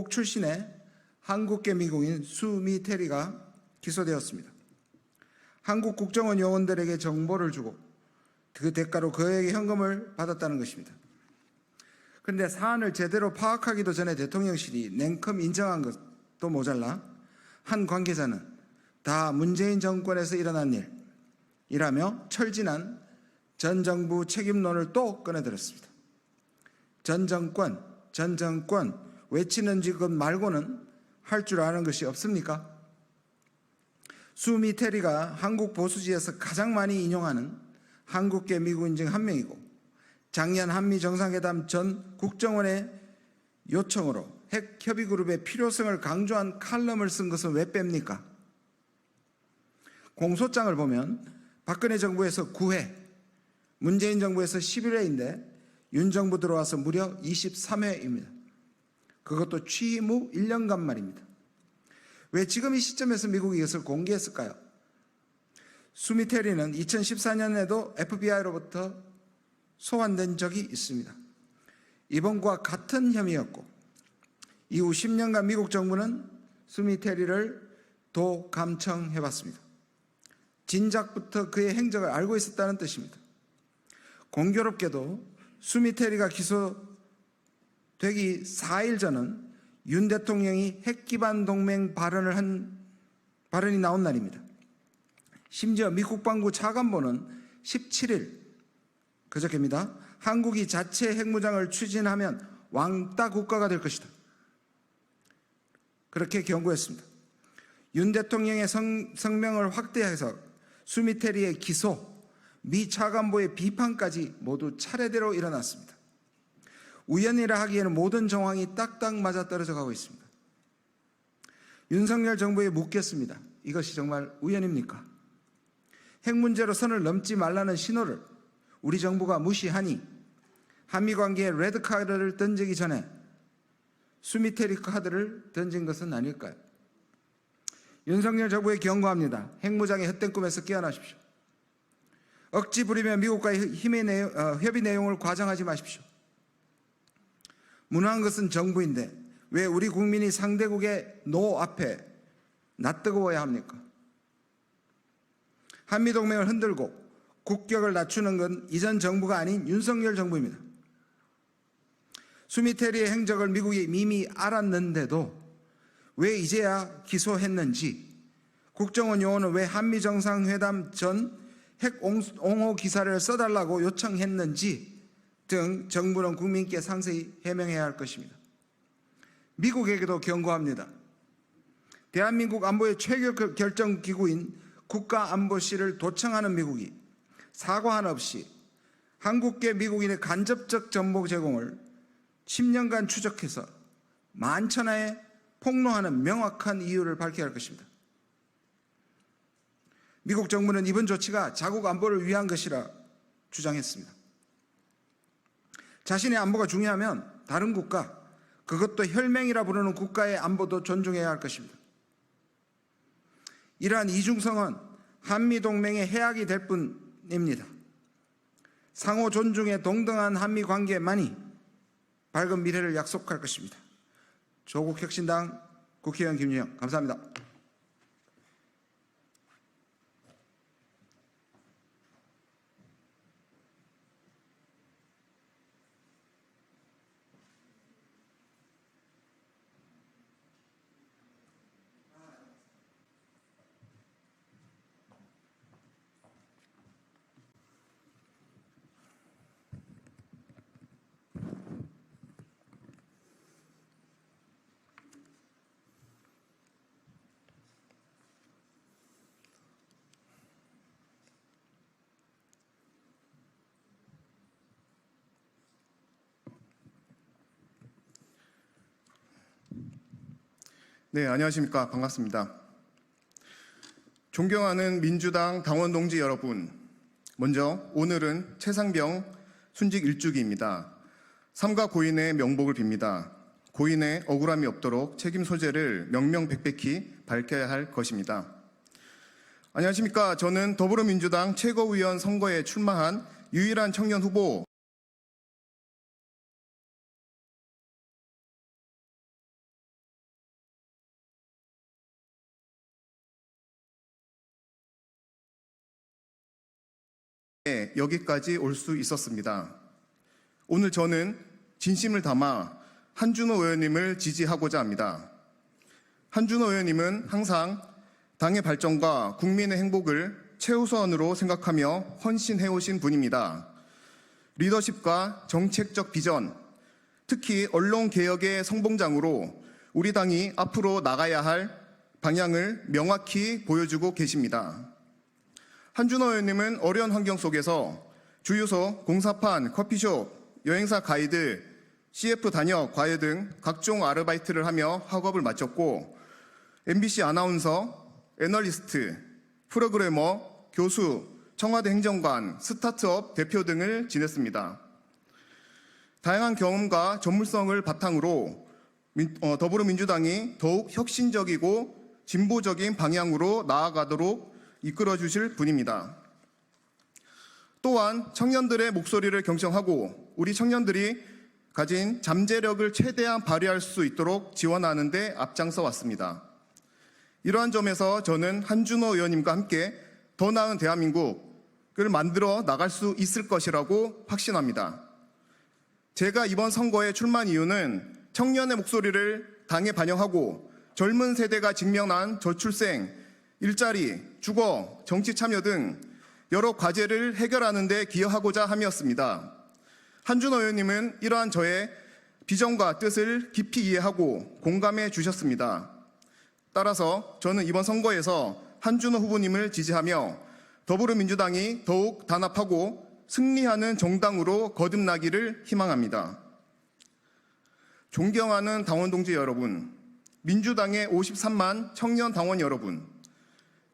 S21: 출신의 한국계 미국인 수미 테리가 기소되었습니다. 한국 국정원 요원들에게 정보를 주고 그 대가로 그에게 현금을 받았다는 것입니다. 그런데 사안을 제대로 파악하기도 전에 대통령실이 냉큼 인정한 것도 모자라 한 관계자는 다 문재인 정권에서 일어난 일이라며 철진한 전 정부 책임론을 또 꺼내들었습니다. 전 정권 외치는 것 말고는 할 줄 아는 것이 없습니까? 수미 테리가 한국 보수지에서 가장 많이 인용하는 한국계 미국인 중 한 명이고 작년 한미 정상회담 전 국정원의 요청으로 핵 협의그룹의 필요성을 강조한 칼럼을 쓴 것은 왜 뺍니까? 공소장을 보면 박근혜 정부에서 9회, 문재인 정부에서 11회인데 윤 정부 들어와서 무려 23회입니다. 그것도 취임 후 1년간 말입니다. 왜 지금 이 시점에서 미국이 이것을 공개했을까요? 수미 테리는 2014년에도 FBI로부터 소환된 적이 있습니다. 이번과 같은 혐의였고 이후 10년간 미국 정부는 수미 테리를 도감청해봤습니다. 진작부터 그의 행적을 알고 있었다는 뜻입니다. 공교롭게도 수미 테리가 기소되기 4일 전은 윤 대통령이 핵기반 동맹 발언이 나온 날입니다. 심지어 미 국방부 차관보는 17일 그저께입니다. 한국이 자체 핵무장을 추진하면 왕따 국가가 될 것이다. 그렇게 경고했습니다. 윤 대통령의 성명을 확대해서 수미 테리의 기소, 미 차관보의 비판까지 모두 차례대로 일어났습니다. 우연이라 하기에는 모든 정황이 딱딱 맞아떨어져 가고 있습니다. 윤석열 정부에 묻겠습니다. 이것이 정말 우연입니까? 핵 문제로 선을 넘지 말라는 신호를 우리 정부가 무시하니 한미관계에 레드카드를 던지기 전에 수미테리 카드를 던진 것은 아닐까요? 윤석열 정부에 경고합니다. 핵무장의 헛된 꿈에서 깨어나십시오. 억지 부리며 미국과의 협의 내용을 과장하지 마십시오. 무능한 것은 정부인데 왜 우리 국민이 상대국의 노 앞에 낯뜨거워야 합니까? 한미동맹을 흔들고 국격을 낮추는 건 이전 정부가 아닌 윤석열 정부입니다. 수미테리의 행적을 미국이 이미 알았는데도 왜 이제야 기소했는지, 국정원 요원은 왜 한미 정상회담 전 핵 옹호 기사를 써달라고 요청했는지 등 정부는 국민께 상세히 해명해야 할 것입니다. 미국에게도 경고합니다. 대한민국 안보의 최고 결정기구인 국가안보실을 도청하는 미국이 사과 하나 없이 한국계 미국인의 간접적 정보 제공을 10년간 추적해서 만천하에 폭로하는 명확한 이유를 밝혀야 할 것입니다. 미국 정부는 이번 조치가 자국 안보를 위한 것이라 주장했습니다. 자신의 안보가 중요하면 다른 국가, 그것도 혈맹이라 부르는 국가의 안보도 존중해야 할 것입니다. 이러한 이중성은 한미동맹의 해악이 될 뿐입니다. 상호 존중의 동등한 한미관계만이 밝은 미래를 약속할 것입니다. 조국혁신당 국회의원 김유영, 감사합니다.
S4: 네, 안녕하십니까. 반갑습니다. 존경하는 민주당 당원 동지 여러분, 먼저 오늘은 최상병 순직 1주기입니다. 삼가 고인의 명복을 빕니다. 고인의 억울함이 없도록 책임 소재를 명명백백히 밝혀야 할 것입니다. 안녕하십니까. 저는 더불어민주당 최고위원 선거에 출마한 유일한 청년 후보 여기까지 올 수 있었습니다. 오늘 저는 진심을 담아 한준호 의원님을 지지하고자 합니다. 한준호 의원님은 항상 당의 발전과 국민의 행복을 최우선으로 생각하며 헌신해오신 분입니다. 리더십과 정책적 비전, 특히 언론개혁의 선봉장으로 우리 당이 앞으로 나가야 할 방향을 명확히 보여주고 계십니다. 한준호 의원님은 어려운 환경 속에서 주유소, 공사판, 커피숍, 여행사 가이드, CF 단역, 과외 등 각종 아르바이트를 하며 학업을 마쳤고 MBC 아나운서, 애널리스트, 프로그래머, 교수, 청와대 행정관, 스타트업 대표 등을 지냈습니다. 다양한 경험과 전문성을 바탕으로 더불어민주당이 더욱 혁신적이고 진보적인 방향으로 나아가도록 이끌어 주실 분입니다. 또한 청년들의 목소리를 경청하고 우리 청년들이 가진 잠재력을 최대한 발휘할 수 있도록 지원하는 데 앞장서 왔습니다. 이러한 점에서 저는 한준호 의원님과 함께 더 나은 대한민국을 만들어 나갈 수 있을 것이라고 확신합니다. 제가 이번 선거에 출마한 이유는 청년의 목소리를 당에 반영하고 젊은 세대가 직면한 저출생, 일자리, 주거, 정치 참여 등 여러 과제를 해결하는 데 기여하고자 함이었습니다. 한준호 의원님은 이러한 저의 비전과 뜻을 깊이 이해하고 공감해 주셨습니다. 따라서 저는 이번 선거에서 한준호 후보님을 지지하며 더불어민주당이 더욱 단합하고 승리하는 정당으로 거듭나기를 희망합니다. 존경하는 당원 동지 여러분, 민주당의 53만 청년 당원 여러분,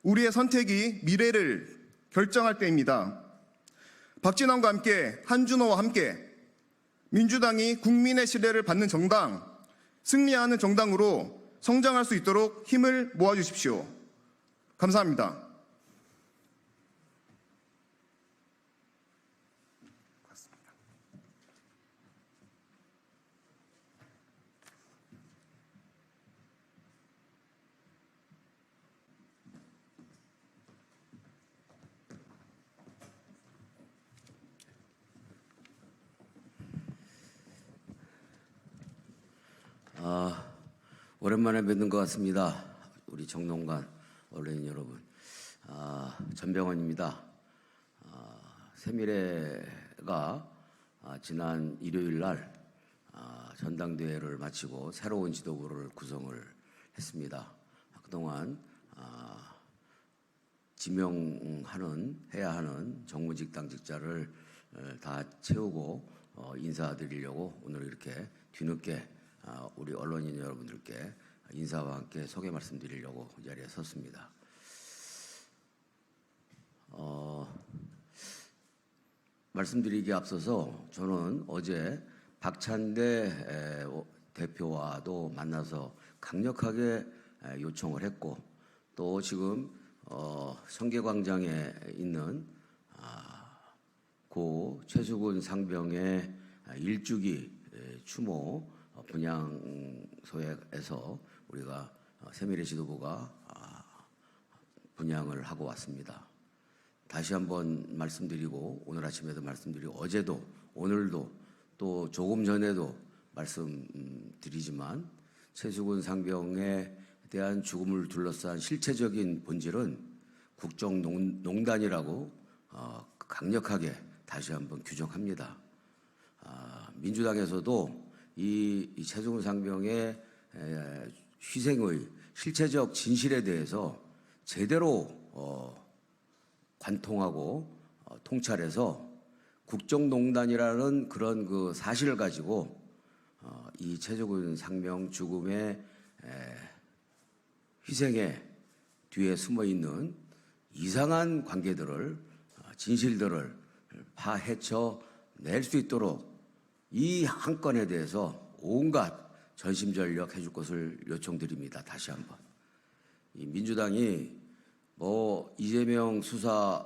S4: 우리의 선택이 미래를 결정할 때입니다. 박진원과 함께, 한준호와 함께 민주당이 국민의 신뢰를 받는 정당, 승리하는 정당으로 성장할 수 있도록 힘을 모아주십시오. 감사합니다.
S22: 오랜만에 뵙는 것 같습니다. 우리 정농관 언론인 여러분. 전병헌입니다. 새미래가 지난 일요일 날 전당대회를 마치고 새로운 지도부를 구성을 했습니다. 그동안 해야 하는 정무직 당직자를 다 채우고 인사드리려고 오늘 이렇게 뒤늦게 우리 언론인 여러분들께 인사와 함께 소개 말씀드리려고 이 자리에 섰습니다. 말씀드리기에 앞서서 저는 어제 박찬대 대표와도 만나서 강력하게 요청을 했고 또 지금 성계광장에 있는 고 최수근 상병의 1주기 추모 분향소에서 우리가 새미래 지도부가 분향을 하고 왔습니다. 다시 한번 말씀드리고 오늘 아침에도 말씀드리고 어제도 오늘도 또 조금 전에도 말씀드리지만 최수근 상병에 대한 죽음을 둘러싼 실체적인 본질은 국정농단이라고 강력하게 다시 한번 규정합니다. 민주당에서도 이 최수근 상병의 희생의 실체적 진실에 대해서 제대로 관통하고 통찰해서 국정농단이라는 그런 그 사실을 가지고 이 최수근 상병 죽음의 희생의 뒤에 숨어 있는 이상한 관계들을, 진실들을 파헤쳐 낼 수 있도록 이 한 건에 대해서 온갖 전심전력 해줄 것을 요청드립니다. 다시 한번. 이 민주당이 뭐 이재명 수사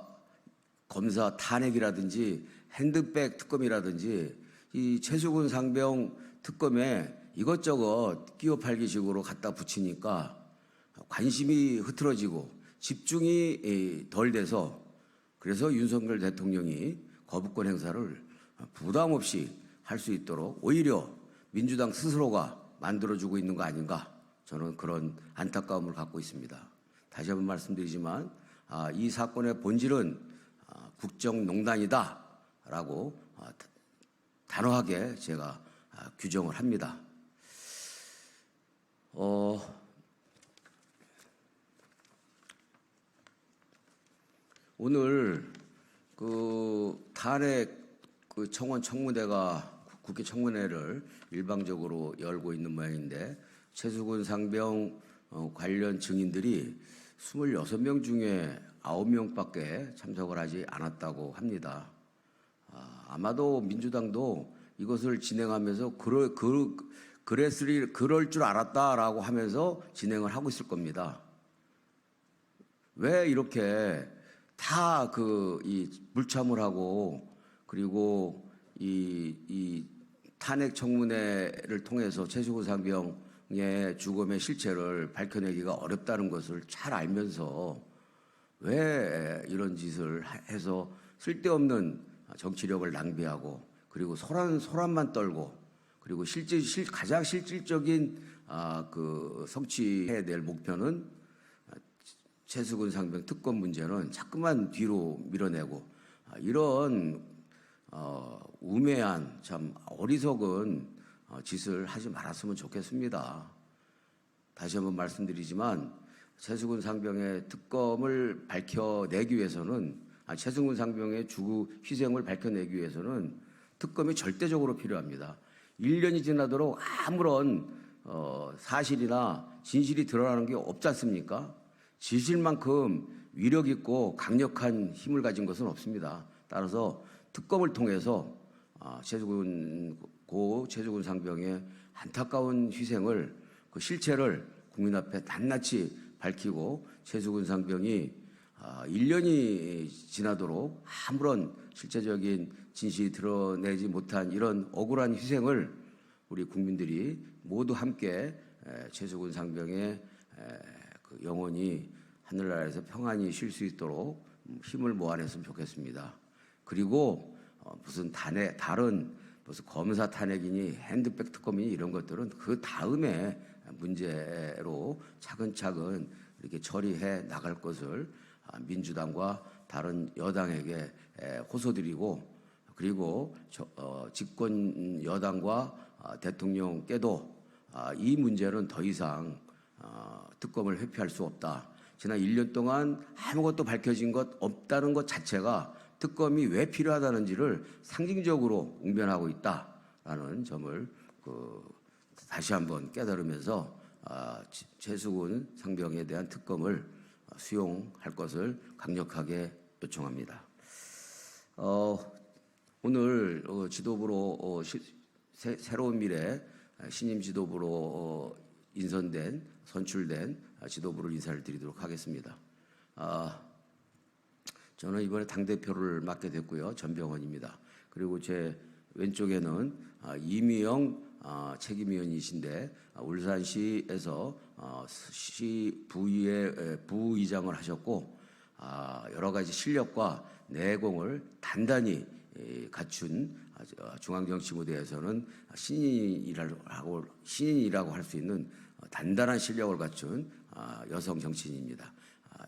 S22: 검사 탄핵이라든지 핸드백 특검이라든지 이 최수근 상병 특검에 이것저것 끼워 팔기식으로 갖다 붙이니까 관심이 흐트러지고 집중이 덜 돼서 그래서 윤석열 대통령이 거부권 행사를 부담 없이 할 수 있도록 오히려 민주당 스스로가 만들어주고 있는 거 아닌가, 저는 그런 안타까움을 갖고 있습니다. 다시 한번 말씀드리지만 이 사건의 본질은 국정농단이다라고 단호하게 제가 규정을 합니다. 오늘 그 탄핵 그 청원 청문회가 국회 청문회를 일방적으로 열고 있는 모양인데 최수근 상병 관련 증인들이 26명 중에 9명밖에 참석을 하지 않았다고 합니다. 아마도 민주당도 이것을 진행하면서 그럴 줄 알았다라고 하면서 진행을 하고 있을 겁니다. 왜 이렇게 다 이 불참을 하고 그리고 이 탄핵 청문회를 통해서 최수근 상병의 죽음의 실체를 밝혀내기가 어렵다는 것을 잘 알면서 왜 이런 짓을 해서 쓸데없는 정치력을 낭비하고 그리고 소란만 떨고 그리고 가장 실질적인 그 성취해야 될 목표는 최수근 상병 특검 문제는 자꾸만 뒤로 밀어내고 이런 우매한 참 어리석은 짓을 하지 말았으면 좋겠습니다. 다시 한번 말씀드리지만 최수근 상병의 특검을 밝혀내기 위해서는 최수근 상병의 희생을 밝혀내기 위해서는 특검이 절대적으로 필요합니다. 1년이 지나도록 아무런 사실이나 진실이 드러나는 게 없지 않습니까? 진실만큼 위력 있고 강력한 힘을 가진 것은 없습니다. 따라서 특검을 통해서 최수근 상병의 안타까운 희생을 그 실체를 국민 앞에 낱낱이 밝히고 최수근 상병이 1년이 지나도록 아무런 실제적인 진실이 드러내지 못한 이런 억울한 희생을 우리 국민들이 모두 함께 최수근 상병의 그 영혼이 하늘나라에서 평안히 쉴 수 있도록 힘을 모아냈으면 좋겠습니다. 그리고 무슨 다른 무슨 검사 탄핵이니 핸드백 특검이니 이런 것들은 그 다음에 문제로 차근차근 이렇게 처리해 나갈 것을 민주당과 다른 여당에게 호소드리고 그리고 집권 여당과 대통령께도 이 문제는 더 이상 특검을 회피할 수 없다. 지난 1년 동안 아무것도 밝혀진 것 없다는 것 자체가 특검이 왜 필요하다는지를 상징적으로 웅변하고 있다라는 점을 다시 한번 깨달으면서 최수근 상병에 대한 특검을 수용할 것을 강력하게 요청합니다. 오늘 지도부로 새로운 미래 신임 지도부로 선출된 지도부를 인사를 드리도록 하겠습니다. 저는 이번에 당대표를 맡게 됐고요. 전병헌입니다. 그리고 제 왼쪽에는 이미영 책임위원이신데 울산시에서 시 부의장을 하셨고 여러 가지 실력과 내공을 단단히 갖춘 중앙정치 무대에서는 신인이라고 할 수 있는 단단한 실력을 갖춘 여성 정치인입니다.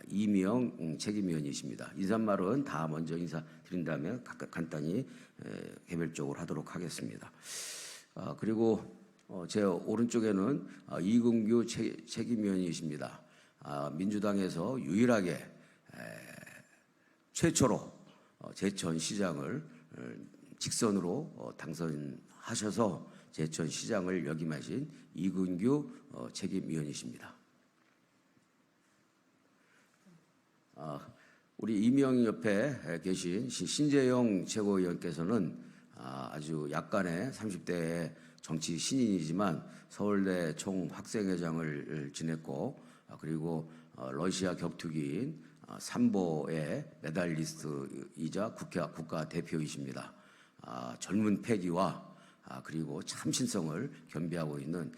S22: 이미영 책임위원이십니다. 인사말은 다 먼저 인사드린 다음에 간단히 개별적으로 하도록 하겠습니다. 그리고 제 오른쪽에는 이근규 책임위원이십니다. 민주당에서 유일하게 최초로 제천시장을 직선으로 당선하셔서 제천시장을 역임하신 이근규 책임위원이십니다. 우리 이명 옆에 계신 신재영 최고위원께서는 아주 약간의 30대의 정치 신인이지만 서울대 총학생회장을 지냈고 그리고 러시아 격투기인 삼보의 메달리스트이자 국가 대표이십니다. 젊은 패기와 그리고 참신성을 겸비하고 있는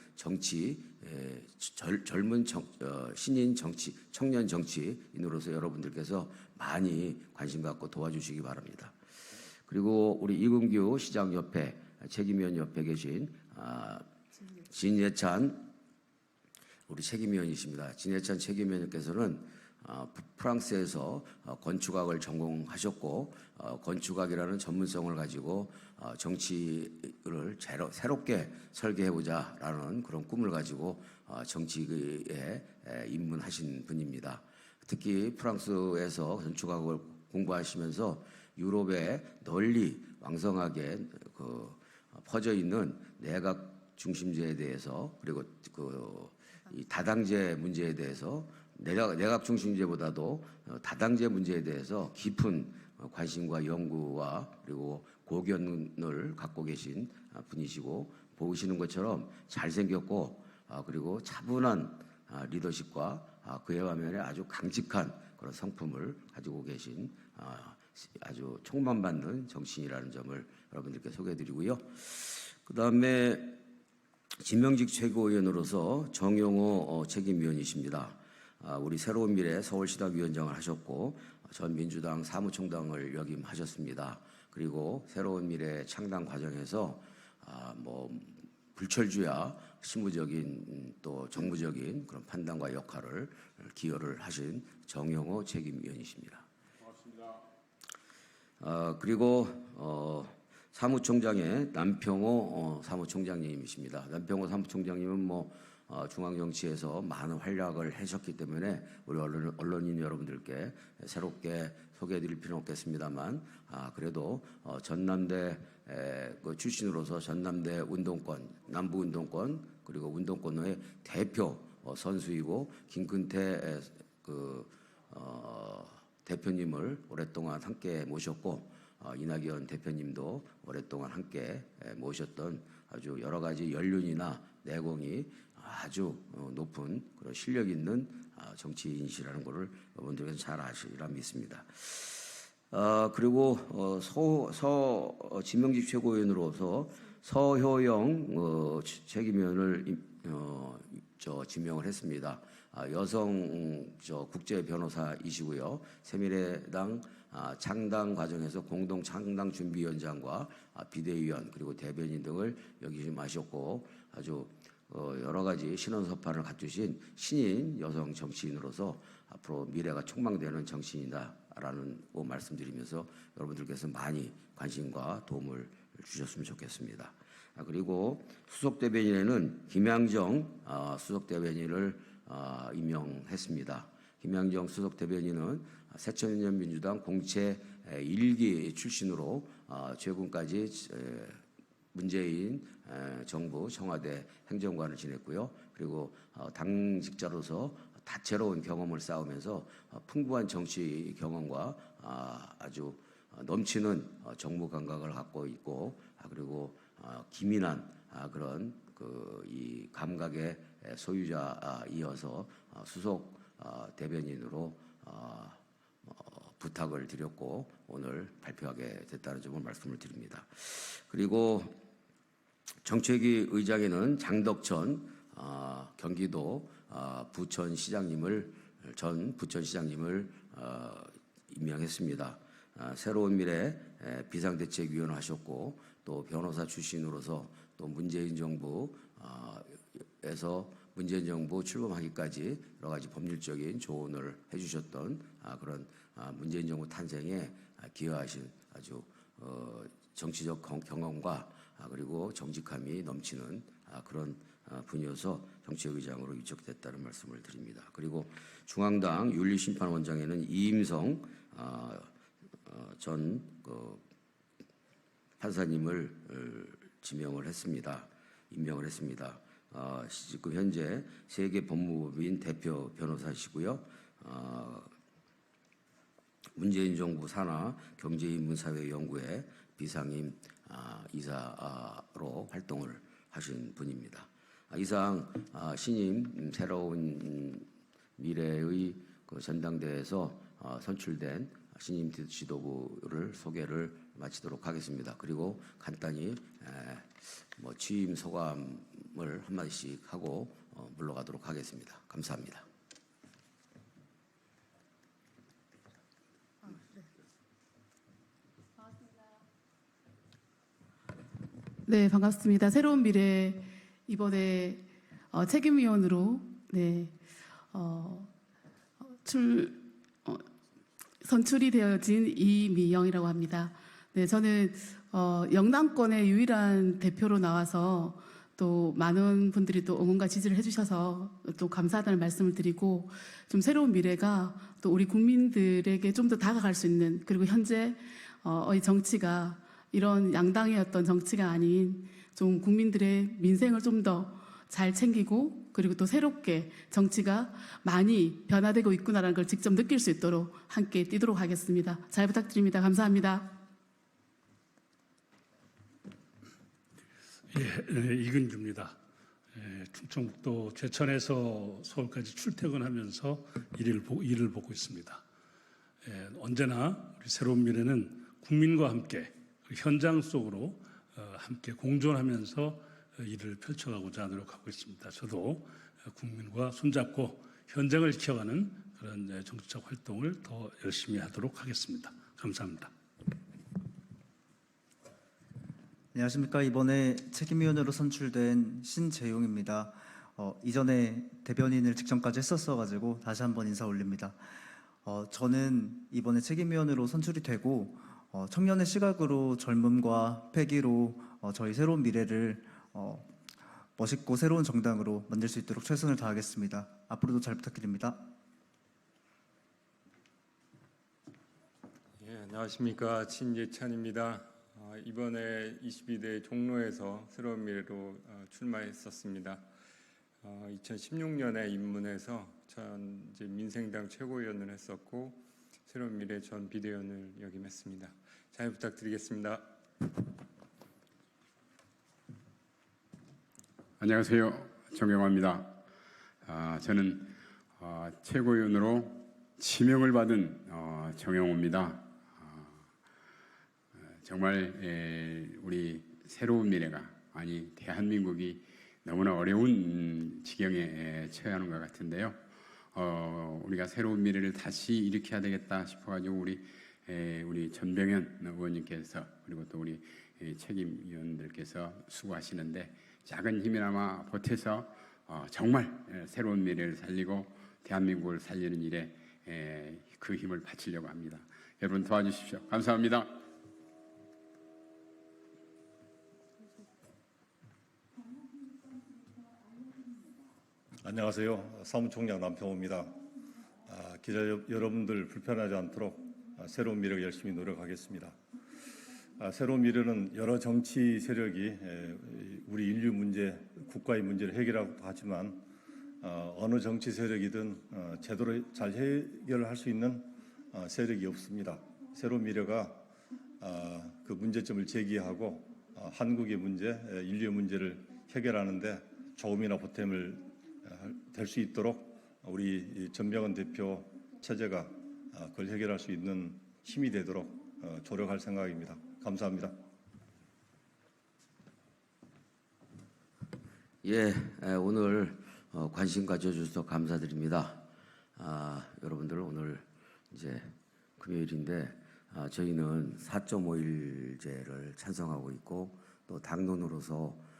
S22: 젊은 신인 청년 정치인으로서 여러분들께서 많이 관심 갖고 도와주시기 바랍니다. 그리고 우리 이금규 시장 옆에 책임위원 옆에 계신 진예찬 우리 책임위원이십니다. 진예찬 책임위원께서는 프랑스에서 건축학을 전공하셨고 건축학이라는 전문성을 가지고 정치를 새롭게 설계해보자라는 그런 꿈을 가지고 정치에 입문하신 분입니다. 특히 프랑스에서 건축학을 공부하시면서 유럽에 널리 왕성하게 퍼져 있는 내각 중심제에 대해서 그리고 이 다당제 문제에 대해서 내각 중심제보다도 다당제 문제에 대해서 깊은 관심과 연구와 그리고 고견을 갖고 계신 분이시고 보시는 것처럼 잘생겼고 그리고 차분한 리더십과 그에 반면에 아주 강직한 그런 성품을 가지고 계신 아주 총망받는 정치인이라는 점을 여러분들께 소개해드리고요. 그 다음에 진명직 최고위원으로서 정용호 책임위원이십니다. 우리 새로운 미래 서울시당 위원장을 하셨고 전 민주당 사무총장을 역임하셨습니다. 그리고 새로운 미래 창당 과정에서 불철주야 실무적인 또 정무적인 그런 판단과 역할을 기여를 하신 정용호 책임위원이십니다. 고맙습니다. 그리고 사무총장의 남평호 사무총장님이십니다. 남평호 사무총장님은 중앙 정치에서 많은 활약을 하셨기 때문에 우리 언론인 여러분들께 새롭게 소개해드릴 필요는 없겠습니다만 그래도 전남대 출신으로서 전남대 운동권, 남부 운동권 그리고 운동권의 대표 선수이고 김근태 대표님을 오랫동안 함께 모셨고 이낙연 대표님도 오랫동안 함께 모셨던 아주 여러 가지 연륜이나 내공이 아주 높은 그런 실력 있는 정치인이시라는 것을 여러분들께서 잘 아시리라 믿습니다. 그리고 진명직 최고위원으로서 서효영 책임위원을 지명을 했습니다. 여성 국제 변호사이시고요. 새미래당 창당 과정에서 공동 창당 준비위원장과 비대위원 그리고 대변인 등을 역임하셨고 아주 여러 가지 신원서판을 갖추신 신인 여성 정치인으로서 앞으로 미래가 촉망되는 정치인이다라는 거 말씀드리면서 여러분들께서 많이 관심과 도움을 주셨으면 좋겠습니다. 그리고 수석 대변인에는 김양정 수석 대변인을 임명했습니다. 김양정 수석 대변인은 새천년민주당 공채 1기 출신으로 최근까지 문재인 정부 청와대 행정관을 지냈고요. 그리고 당직자로서 다채로운 경험을 쌓으면서 풍부한 정치 경험과 아주 넘치는 정무 감각을 갖고 있고 그리고 기민한 그런 이 감각의 소유자이어서 수석 대변인으로 부탁을 드렸고 오늘 발표하게 됐다는 점을 말씀을 드립니다. 그리고 정책위 의장에는 장덕천 경기도 전 부천시장님을 임명했습니다. 새로운 미래 비상대책위원을 하셨고 또 변호사 출신으로서 또 문재인 정부에서 문재인 정부 출범하기까지 여러 가지 법률적인 조언을 해주셨던 그런 문재인 정부 탄생에 기여하신 아주 정치적 경험과 그리고 정직함이 넘치는 그런 분이어서 정책의장으로 위촉됐다는 말씀을 드립니다. 그리고 중앙당 윤리심판원장에는 이임성 전 판사님을 임명을 했습니다. 지금 현재 세계법무법인 대표 변호사시고요. 문재인 정부 산하 경제인문사회연구회 비상임 이사로 활동을 하신 분입니다. 이상 신임 새로운 미래의 그 전당대회에서 선출된 신임 지도부를 소개를 마치도록 하겠습니다. 그리고 간단히 취임 소감을 한마디씩 하고 물러가도록 하겠습니다. 감사합니다.
S2: 네, 반갑습니다. 새로운 미래 이번에 책임위원으로 선출이 되어진 이미영이라고 합니다. 네, 저는 영남권의 유일한 대표로 나와서 또 많은 분들이 또 응원과 지지를 해주셔서 또 감사하다는 말씀을 드리고, 좀 새로운 미래가 또 우리 국민들에게 좀 더 다가갈 수 있는, 그리고 현재의 정치가 이런 양당의 어떤 정치가 아닌 좀 국민들의 민생을 좀 더 잘 챙기고, 그리고 또 새롭게 정치가 많이 변화되고 있구나라는 걸 직접 느낄 수 있도록 함께 뛰도록 하겠습니다. 잘 부탁드립니다. 감사합니다.
S7: 이근규입니다. 충청북도 제천에서 서울까지 출퇴근하면서 일을 보고 있습니다. 언제나 우리 새로운 미래는 국민과 함께 현장 속으로 함께 공존하면서 일을 펼쳐가고자 노력하고 있습니다. 저도 국민과 손잡고 현장을 지켜가는 그런 정치적 활동을 더 열심히 하도록 하겠습니다. 감사합니다.
S5: 안녕하십니까. 이번에 책임위원으로 선출된 신재용입니다. 이전에 대변인을 직전까지 했었어가지고 다시 한번 인사 올립니다. 저는 이번에 책임위원으로 선출이 되고 청년의 시각으로 젊음과 패기로 저희 새로운 미래를 멋있고 새로운 정당으로 만들 수 있도록 최선을 다하겠습니다. 앞으로도 잘 부탁드립니다.
S23: 안녕하십니까. 신예찬입니다. 이번에 22대 종로에서 새로운 미래로 출마했었습니다. 2016년에 입문해서 전 이제 민생당 최고위원을 했었고 새로운 미래 전 비대위원을 역임했습니다. 잘 부탁드리겠습니다.
S24: 안녕하세요. 정영화입니다. 저는 최고위원으로 지명을 받은 정영호입니다. 정말 우리 새로운 미래가, 아니 대한민국이 너무나 어려운 지경에 처하는 것 같은데요. 우리가 새로운 미래를 다시 일으켜야 되겠다 싶어가지고 우리 전병현 의원님께서, 그리고 또 우리 책임위원들께서 수고하시는데 작은 힘이나마 보태서 정말 새로운 미래를 살리고 대한민국을 살리는 일에 그 힘을 바치려고 합니다. 여러분 도와주십시오. 감사합니다.
S25: 안녕하세요. 사무총장 남평호입니다. 기자 여러분들 불편하지 않도록 새로운 미래 열심히 노력하겠습니다. 새로운 미래는 여러 정치 세력이 우리 인류 문제, 국가의 문제를 해결하고 하지만 어느 정치 세력이든 제대로 잘 해결할 수 있는 세력이 없습니다. 새로운 미래가 그 문제점을 제기하고 한국의 문제, 인류의 문제를 해결하는데 조금이나 보탬을 될 수 있도록 우리 전병헌 대표 체제가 그걸 해결할 수 있는 힘이 되도록 조력할 생각입니다. 감사합니다.
S22: 오늘 관심 가져주셔서 감사드립니다. 여러분들 오늘 이제 금요일인데 저희는 4.5일제를 찬성하고 있고, 또 당론으로서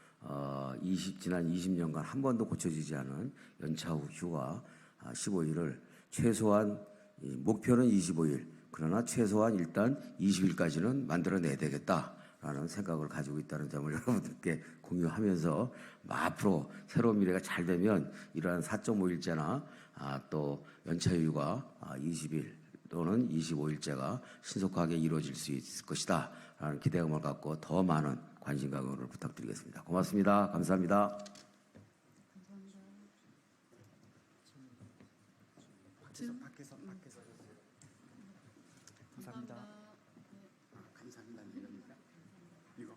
S22: 지난 20년간 한 번도 고쳐지지 않은 연차 후 휴가 15일을 최소한, 목표는 25일, 그러나 최소한 일단 20일까지는 만들어내야 되겠다라는 생각을 가지고 있다는 점을 여러분들께 공유하면서, 앞으로 새로운 미래가 잘 되면 이러한 4.5일제나 또 연차 휴가 20일 또는 25일제가 신속하게 이루어질 수 있을 것이다 라는 기대감을 갖고 더 많은 관심과 응원을 부탁드리겠습니다. 고맙습니다. 감사합니다.
S5: 감사합니다.
S24: 감사합니다. 이겁니까? 이거.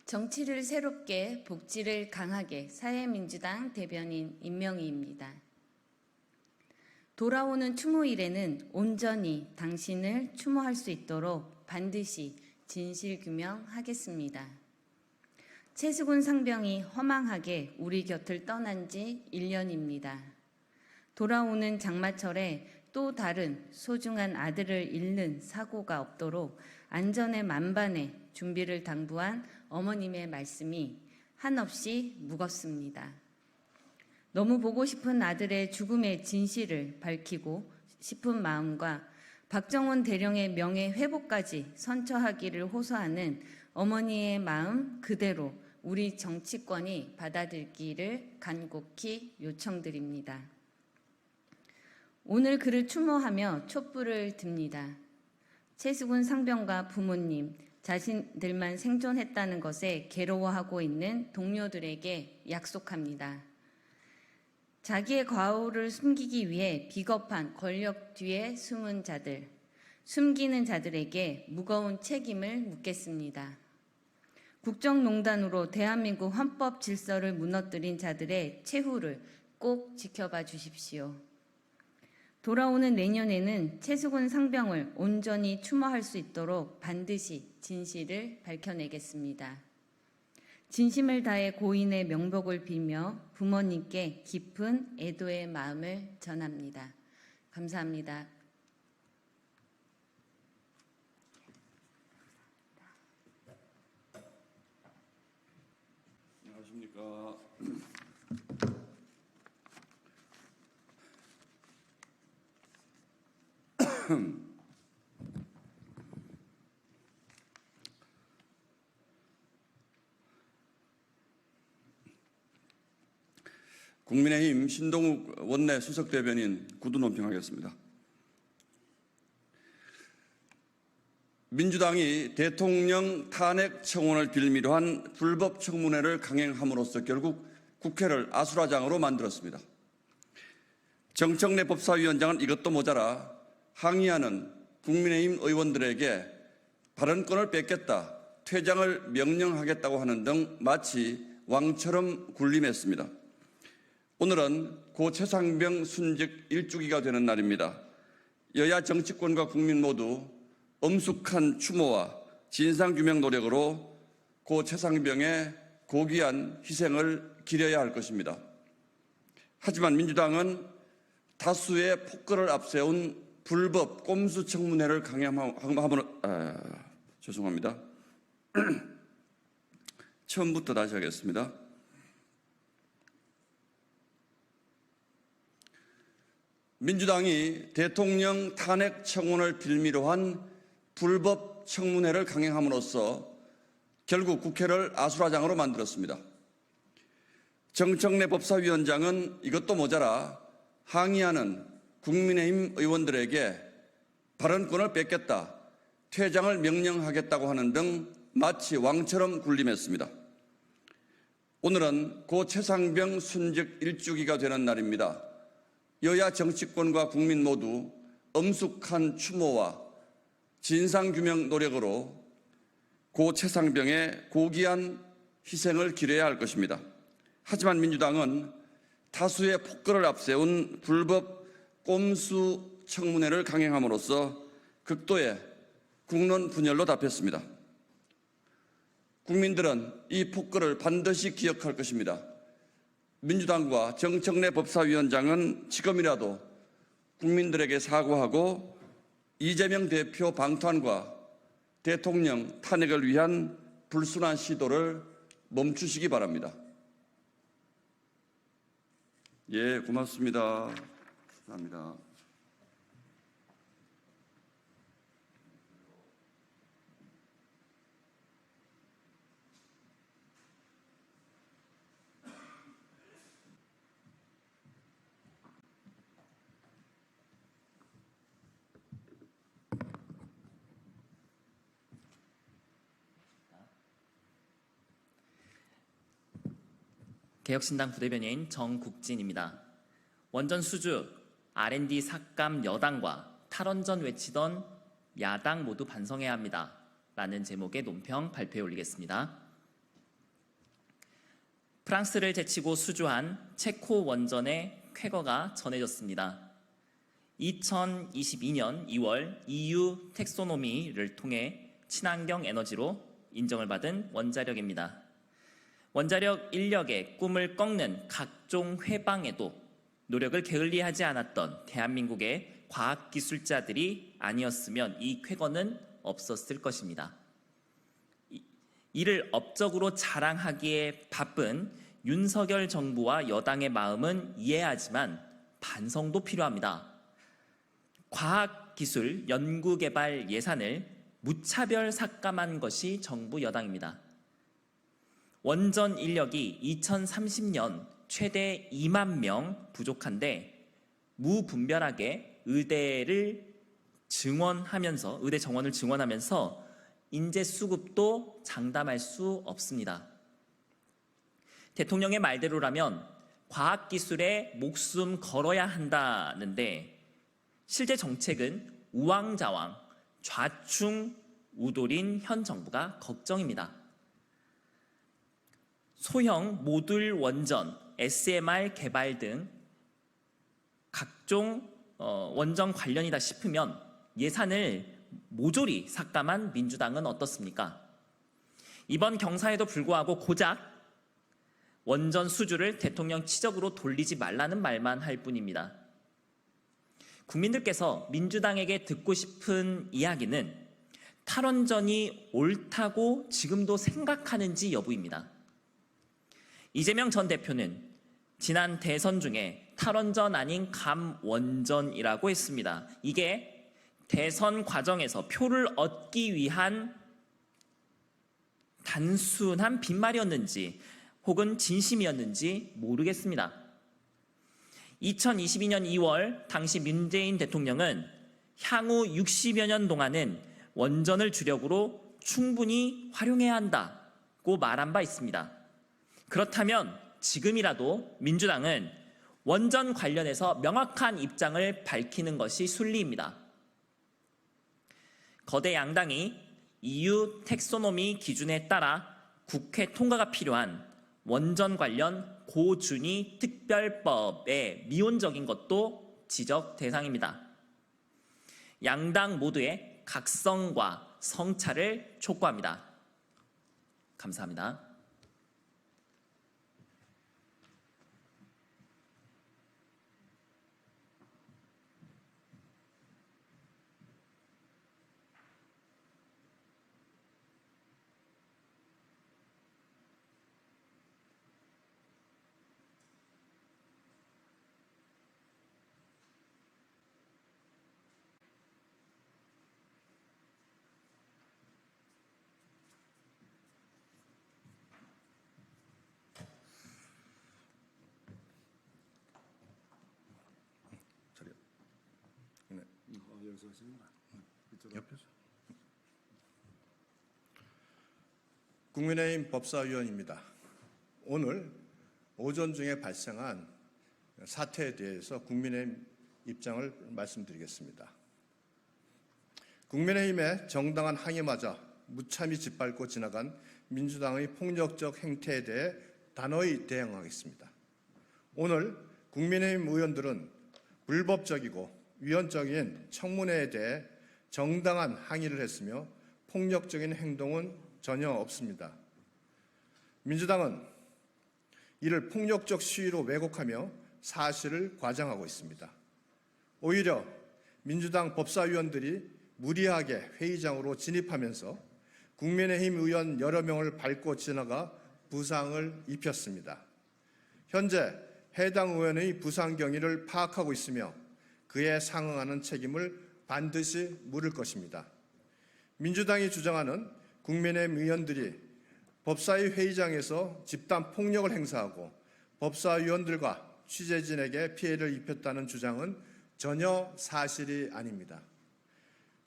S3: 정치를 새롭게, 복지를 강하게 사회민주당 대변인 임명희입니다. 돌아오는 추모일에는 온전히 당신을 추모할 수 있도록 반드시 진실규명하겠습니다. 최수근 상병이 허망하게 우리 곁을 떠난 지 1년입니다. 돌아오는 장마철에 또 다른 소중한 아들을 잃는 사고가 없도록 안전의 만반의 준비를 당부한 어머님의 말씀이 한없이 무겁습니다. 너무 보고 싶은 아들의 죽음의 진실을 밝히고 싶은 마음과 박정훈 대령의 명예 회복까지 선처하기를 호소하는 어머니의 마음 그대로 우리 정치권이 받아들이기를 간곡히 요청드립니다. 오늘 그를 추모하며 촛불을 듭니다. 최수근 상병과 부모님, 자신들만 생존했다는 것에 괴로워하고 있는 동료들에게 약속합니다. 자기의 과오를 숨기기 위해 비겁한 권력 뒤에 숨은 자들, 숨기는 자들에게 무거운 책임을 묻겠습니다. 국정농단으로 대한민국 헌법 질서를 무너뜨린 자들의 최후를 꼭 지켜봐 주십시오. 돌아오는 내년에는 최수근 상병을 온전히 추모할 수 있도록 반드시 진실을 밝혀내겠습니다. 진심을 다해 고인의 명복을 빌며 부모님께 깊은 애도의 마음을 전합니다. 감사합니다.
S8: 안녕하십니까. 국민의힘 신동욱 원내 수석대변인 구두 논평하겠습니다. 민주당이 대통령 탄핵 청원을 빌미로 한 불법 청문회를 강행함으로써 결국 국회를 아수라장으로 만들었습니다. 정청래 법사위원장은 이것도 모자라 항의하는 국민의힘 의원들에게 발언권을 뺏겠다, 퇴장을 명령하겠다고 하는 등 마치 왕처럼 군림했습니다. 오늘은 고 최상병 순직 1주기가 되는 날입니다. 여야 정치권과 국민 모두 엄숙한 추모와 진상규명 노력으로 고 최상병의 고귀한 희생을 기려야 할 것입니다. 하지만 민주당은 다수의 폭거를 앞세운 불법 꼼수 청문회를 강행함으로 죄송합니다. 처음부터 다시 하겠습니다. 민주당이 대통령 탄핵 청원을 빌미로 한 불법 청문회를 강행함으로써 결국 국회를 아수라장으로 만들었습니다. 정청래 법사위원장은 이것도 모자라 항의하는 국민의힘 의원들에게 발언권을 뺏겠다, 퇴장을 명령하겠다고 하는 등 마치 왕처럼 군림했습니다. 오늘은 고 최상병 순직 1주기가 되는 날입니다. 여야 정치권과 국민 모두 엄숙한 추모와 진상규명 노력으로 고 최상병의 고귀한 희생을 기려야 할 것입니다. 하지만 민주당은 다수의 폭거를 앞세운 불법 꼼수 청문회를 강행함으로써 극도의 국론 분열로 답했습니다. 국민들은 이 폭거를 반드시 기억할 것입니다. 민주당과 정청래 법사위원장은 지금이라도 국민들에게 사과하고 이재명 대표 방탄과 대통령 탄핵을 위한 불순한 시도를 멈추시기 바랍니다. 예, 고맙습니다. 감사합니다.
S10: 개혁신당 부대변인 정국진입니다. 원전 수주, R&D 삭감 여당과 탈원전 외치던 야당 모두 반성해야 합니다. 라는 제목의 논평 발표해 올리겠습니다. 프랑스를 제치고 수주한 체코 원전의 쾌거가 전해졌습니다. 2022년 2월 EU 텍소노미를 통해 친환경 에너지로 인정을 받은 원자력입니다. 원자력 인력의 꿈을 꺾는 각종 회방에도 노력을 게을리하지 않았던 대한민국의 과학기술자들이 아니었으면 이 쾌거는 없었을 것입니다. 이를 업적으로 자랑하기에 바쁜 윤석열 정부와 여당의 마음은 이해하지만 반성도 필요합니다. 과학기술 연구개발 예산을 무차별 삭감한 것이 정부 여당입니다. 원전 인력이 2030년 최대 2만 명 부족한데 무분별하게 의대 정원을 증원하면서 인재 수급도 장담할 수 없습니다. 대통령의 말대로라면 과학기술에 목숨 걸어야 한다는데 실제 정책은 우왕좌왕, 좌충우돌인 현 정부가 걱정입니다. 소형 모듈 원전, SMR 개발 등 각종 원전 관련이다 싶으면 예산을 모조리 삭감한 민주당은 어떻습니까? 이번 경사에도 불구하고 고작 원전 수주를 대통령 치적으로 돌리지 말라는 말만 할 뿐입니다. 국민들께서 민주당에게 듣고 싶은 이야기는 탈원전이 옳다고 지금도 생각하는지 여부입니다. 이재명 전 대표는 지난 대선 중에 탈원전 아닌 감원전이라고 했습니다. 이게 대선 과정에서 표를 얻기 위한 단순한 빈말이었는지 혹은 진심이었는지 모르겠습니다. 2022년 2월 당시 문재인 대통령은 향후 60여 년 동안은 원전을 주력으로 충분히 활용해야 한다고 말한 바 있습니다. 그렇다면 지금이라도 민주당은 원전 관련해서 명확한 입장을 밝히는 것이 순리입니다. 거대 양당이 EU 텍소노미 기준에 따라 국회 통과가 필요한 원전 관련 고준위 특별법의 미온적인 것도 지적 대상입니다. 양당 모두의 각성과 성찰을 촉구합니다. 감사합니다.
S11: 국민의힘 법사위원입니다. 오늘 오전 중에 발생한 사태에 대해서 국민의힘 입장을 말씀드리겠습니다. 국민의힘의 정당한 항의마저 무참히 짓밟고 지나간 민주당의 폭력적 행태에 대해 단호히 대응하겠습니다. 오늘 국민의힘 의원들은 불법적이고 위헌적인 청문회에 대해 정당한 항의를 했으며 폭력적인 행동은 전혀 없습니다. 민주당은 이를 폭력적 시위로 왜곡하며 사실을 과장하고 있습니다. 오히려 민주당 법사위원들이 무리하게 회의장으로 진입하면서 국민의힘 의원 여러 명을 밟고 지나가 부상을 입혔습니다. 현재 해당 의원의 부상 경위를 파악하고 있으며 그에 상응하는 책임을 반드시 물을 것입니다. 민주당이 주장하는 국민의힘 의원들이 법사위 회의장에서 집단 폭력을 행사하고 법사위원들과 취재진에게 피해를 입혔다는 주장은 전혀 사실이 아닙니다.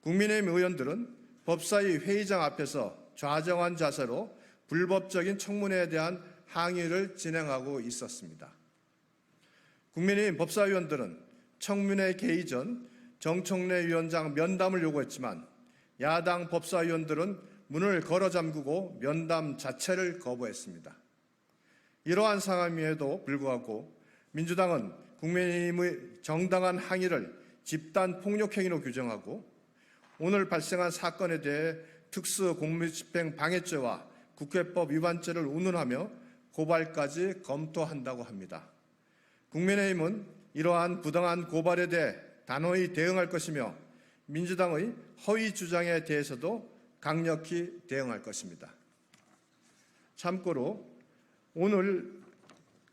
S11: 국민의힘 의원들은 법사위 회의장 앞에서 좌정한 자세로 불법적인 청문회에 대한 항의를 진행하고 있었습니다. 국민의힘 법사위원들은 청문회 개의 전 정청래 위원장 면담을 요구했지만 야당 법사위원들은 문을 걸어 잠그고 면담 자체를 거부했습니다. 이러한 상황임에도 불구하고 민주당은 국민의힘의 정당한 항의를 집단 폭력행위로 규정하고 오늘 발생한 사건에 대해 특수공무집행 방해죄와 국회법 위반죄를 운운하며 고발까지 검토한다고 합니다. 국민의힘은 이러한 부당한 고발에 대해 단호히 대응할 것이며 민주당의 허위 주장에 대해서도 강력히 대응할 것입니다. 참고로 오늘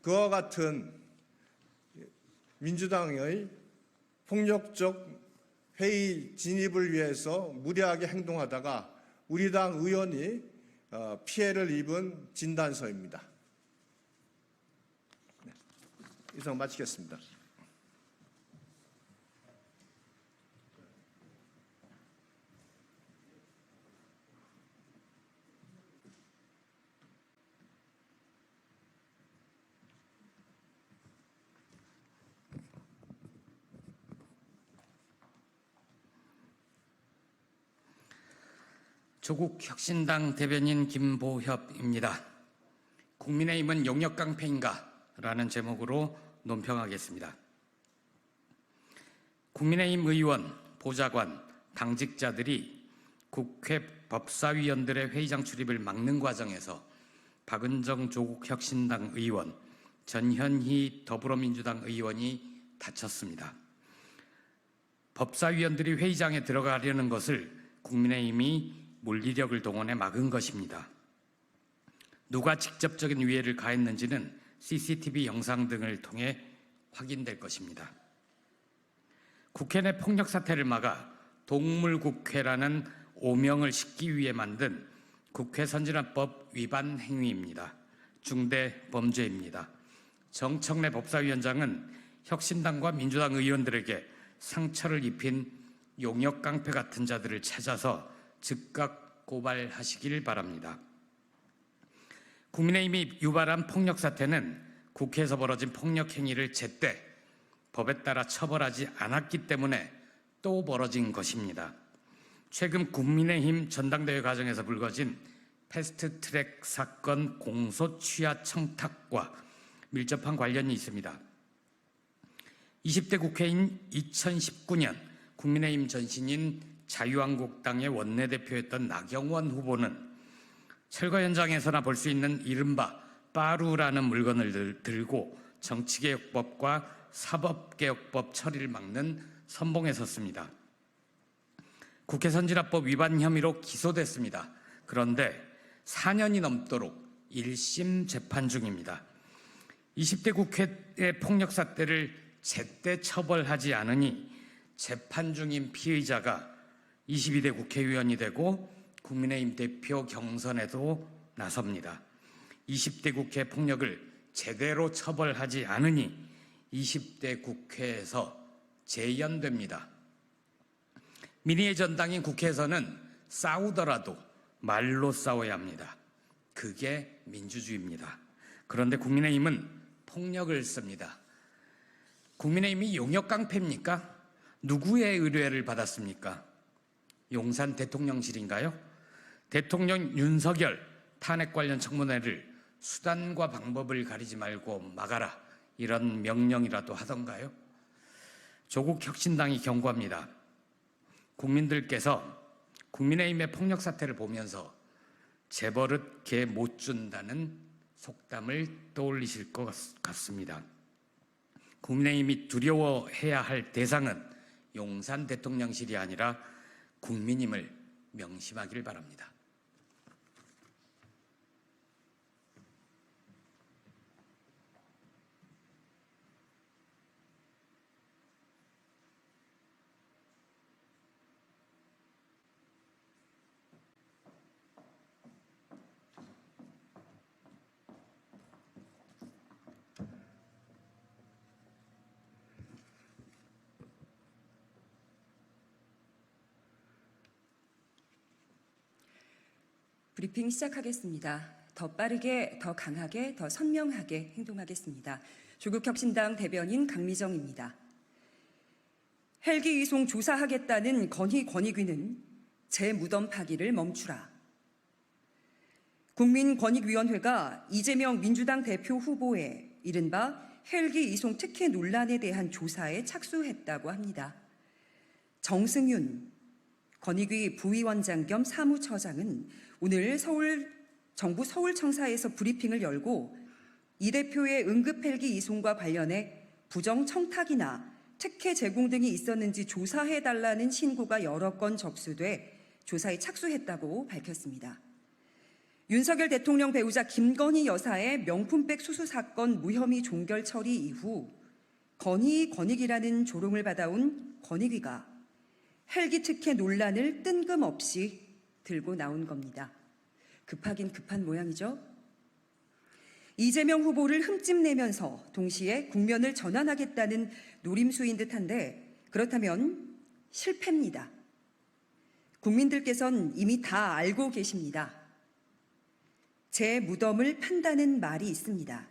S11: 그와 같은 민주당의 폭력적 회의 진입을 위해서 무리하게 행동하다가 우리 당 의원이 피해를 입은 진단서입니다. 이상 마치겠습니다.
S12: 조국혁신당 대변인 김보협입니다. 국민의힘은 용역깡패인가? 라는 제목으로 논평하겠습니다. 국민의힘 의원, 보좌관, 당직자들이 국회 법사위원들의 회의장 출입을 막는 과정에서 박은정 조국혁신당 의원, 전현희 더불어민주당 의원이 다쳤습니다. 법사위원들이 회의장에 들어가려는 것을 국민의힘이 물리력을 동원해 막은 것입니다. 누가 직접적인 위해를 가했는지는 CCTV 영상 등을 통해 확인될 것입니다. 국회 내 폭력 사태를 막아 동물국회라는 오명을 싣기 위해 만든 국회 선진화법 위반 행위입니다. 중대 범죄입니다. 정청래 법사위원장은 혁신당과 민주당 의원들에게 상처를 입힌 용역 깡패 같은 자들을 찾아서 즉각 고발하시길 바랍니다. 국민의힘이 유발한 폭력 사태는 국회에서 벌어진 폭력 행위를 제때 법에 따라 처벌하지 않았기 때문에 또 벌어진 것입니다. 최근 국민의힘 전당대회 과정에서 불거진 패스트트랙 사건 공소 취하 청탁과 밀접한 관련이 있습니다. 20대 국회인 2019년 국민의힘 전신인 자유한국당의 원내대표였던 나경원 후보는 철거 현장에서나 볼 수 있는 이른바 빠루라는 물건을 들고 정치개혁법과 사법개혁법 처리를 막는 선봉에 섰습니다. 국회 선진화법 위반 혐의로 기소됐습니다. 그런데 4년이 넘도록 1심 재판 중입니다. 20대 국회의 폭력 사태를 제때 처벌하지 않으니 재판 중인 피의자가 22대 국회의원이 되고 국민의힘 대표 경선에도 나섭니다. 20대 국회 폭력을 제대로 처벌하지 않으니 20대 국회에서 재연됩니다. 민의의 전당인 국회에서는 싸우더라도 말로 싸워야 합니다. 그게 민주주의입니다. 그런데 국민의힘은 폭력을 씁니다. 국민의힘이 용역 깡패입니까? 누구의 의뢰를 받았습니까? 용산 대통령실인가요? 대통령 윤석열 탄핵 관련 청문회를 수단과 방법을 가리지 말고 막아라, 이런 명령이라도 하던가요? 조국 혁신당이 경고합니다. 국민들께서 국민의힘의 폭력 사태를 보면서 재버릇 개 못 준다는 속담을 떠올리실 것 같습니다. 국민의힘이 두려워해야 할 대상은 용산 대통령실이 아니라 국민임을 명심하기를 바랍니다.
S13: 브리핑 시작하겠습니다. 더 빠르게, 더 강하게, 더 선명하게 행동하겠습니다. 조국혁신당 대변인 강미정입니다. 헬기 이송 조사하겠다는 건희 권익위는 제 무덤 파기를 멈추라. 국민권익위원회가 이재명 민주당 대표 후보의 이른바 헬기 이송 특혜 논란에 대한 조사에 착수했다고 합니다. 정승윤 권익위 부위원장 겸 사무처장은 오늘 정부 서울청사에서 브리핑을 열고 이 대표의 응급 헬기 이송과 관련해 부정 청탁이나 특혜 제공 등이 있었는지 조사해달라는 신고가 여러 건 접수돼 조사에 착수했다고 밝혔습니다. 윤석열 대통령 배우자 김건희 여사의 명품백 수수 사건 무혐의 종결 처리 이후 건희 권익이라는 조롱을 받아온 권익위가 헬기 특혜 논란을 뜬금없이 들고 나온 겁니다. 급하긴 급한 모양이죠. 이재명 후보를 흠집내면서 동시에 국면을 전환하겠다는 노림수인 듯한데 그렇다면 실패입니다. 국민들께선 이미 다 알고 계십니다. 제 무덤을 판다는 말이 있습니다.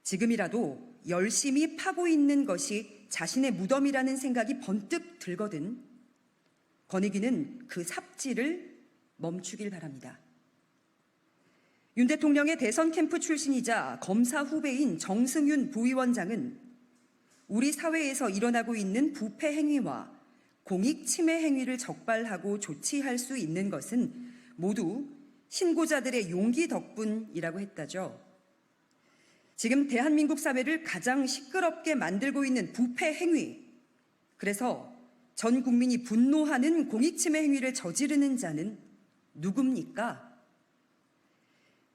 S13: 지금이라도 열심히 파고 있는 것이 자신의 무덤이라는 생각이 번뜩 들거든 권익위는 그 삽질을 멈추길 바랍니다. 윤 대통령의 대선 캠프 출신이자 검사 후배인 정승윤 부위원장은 우리 사회에서 일어나고 있는 부패 행위와 공익 침해 행위를 적발하고 조치할 수 있는 것은 모두 신고자들의 용기 덕분이라고 했다죠. 지금 대한민국 사회를 가장 시끄럽게 만들고 있는 부패 행위, 그래서 전 국민이 분노하는 공익 침해 행위를 저지르는 자는 누굽니까?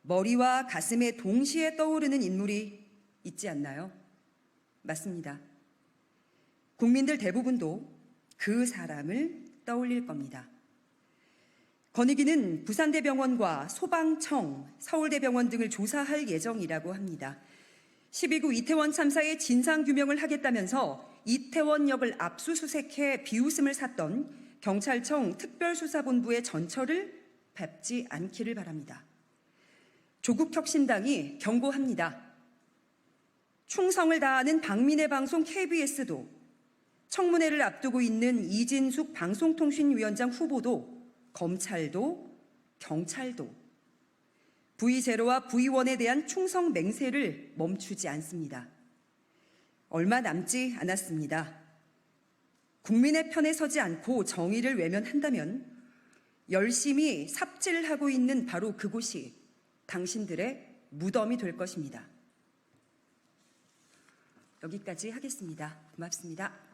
S13: 머리와 가슴에 동시에 떠오르는 인물이 있지 않나요? 맞습니다. 국민들 대부분도 그 사람을 떠올릴 겁니다. 권익위는 부산대병원과 소방청, 서울대병원 등을 조사할 예정이라고 합니다. 12구 이태원 참사의 진상규명을 하겠다면서 이태원역을 압수수색해 비웃음을 샀던 경찰청 특별수사본부의 전철을 밟지 않기를 바랍니다. 조국혁신당이 경고합니다. 충성을 다하는 박민의 방송 KBS도 청문회를 앞두고 있는 이진숙 방송통신위원장 후보도 검찰도 경찰도 V0와 V1에 대한 충성 맹세를 멈추지 않습니다. 얼마 남지 않았습니다. 국민의 편에 서지 않고 정의를 외면한다면 열심히 삽질하고 있는 바로 그곳이 당신들의 무덤이 될 것입니다. 여기까지 하겠습니다. 고맙습니다.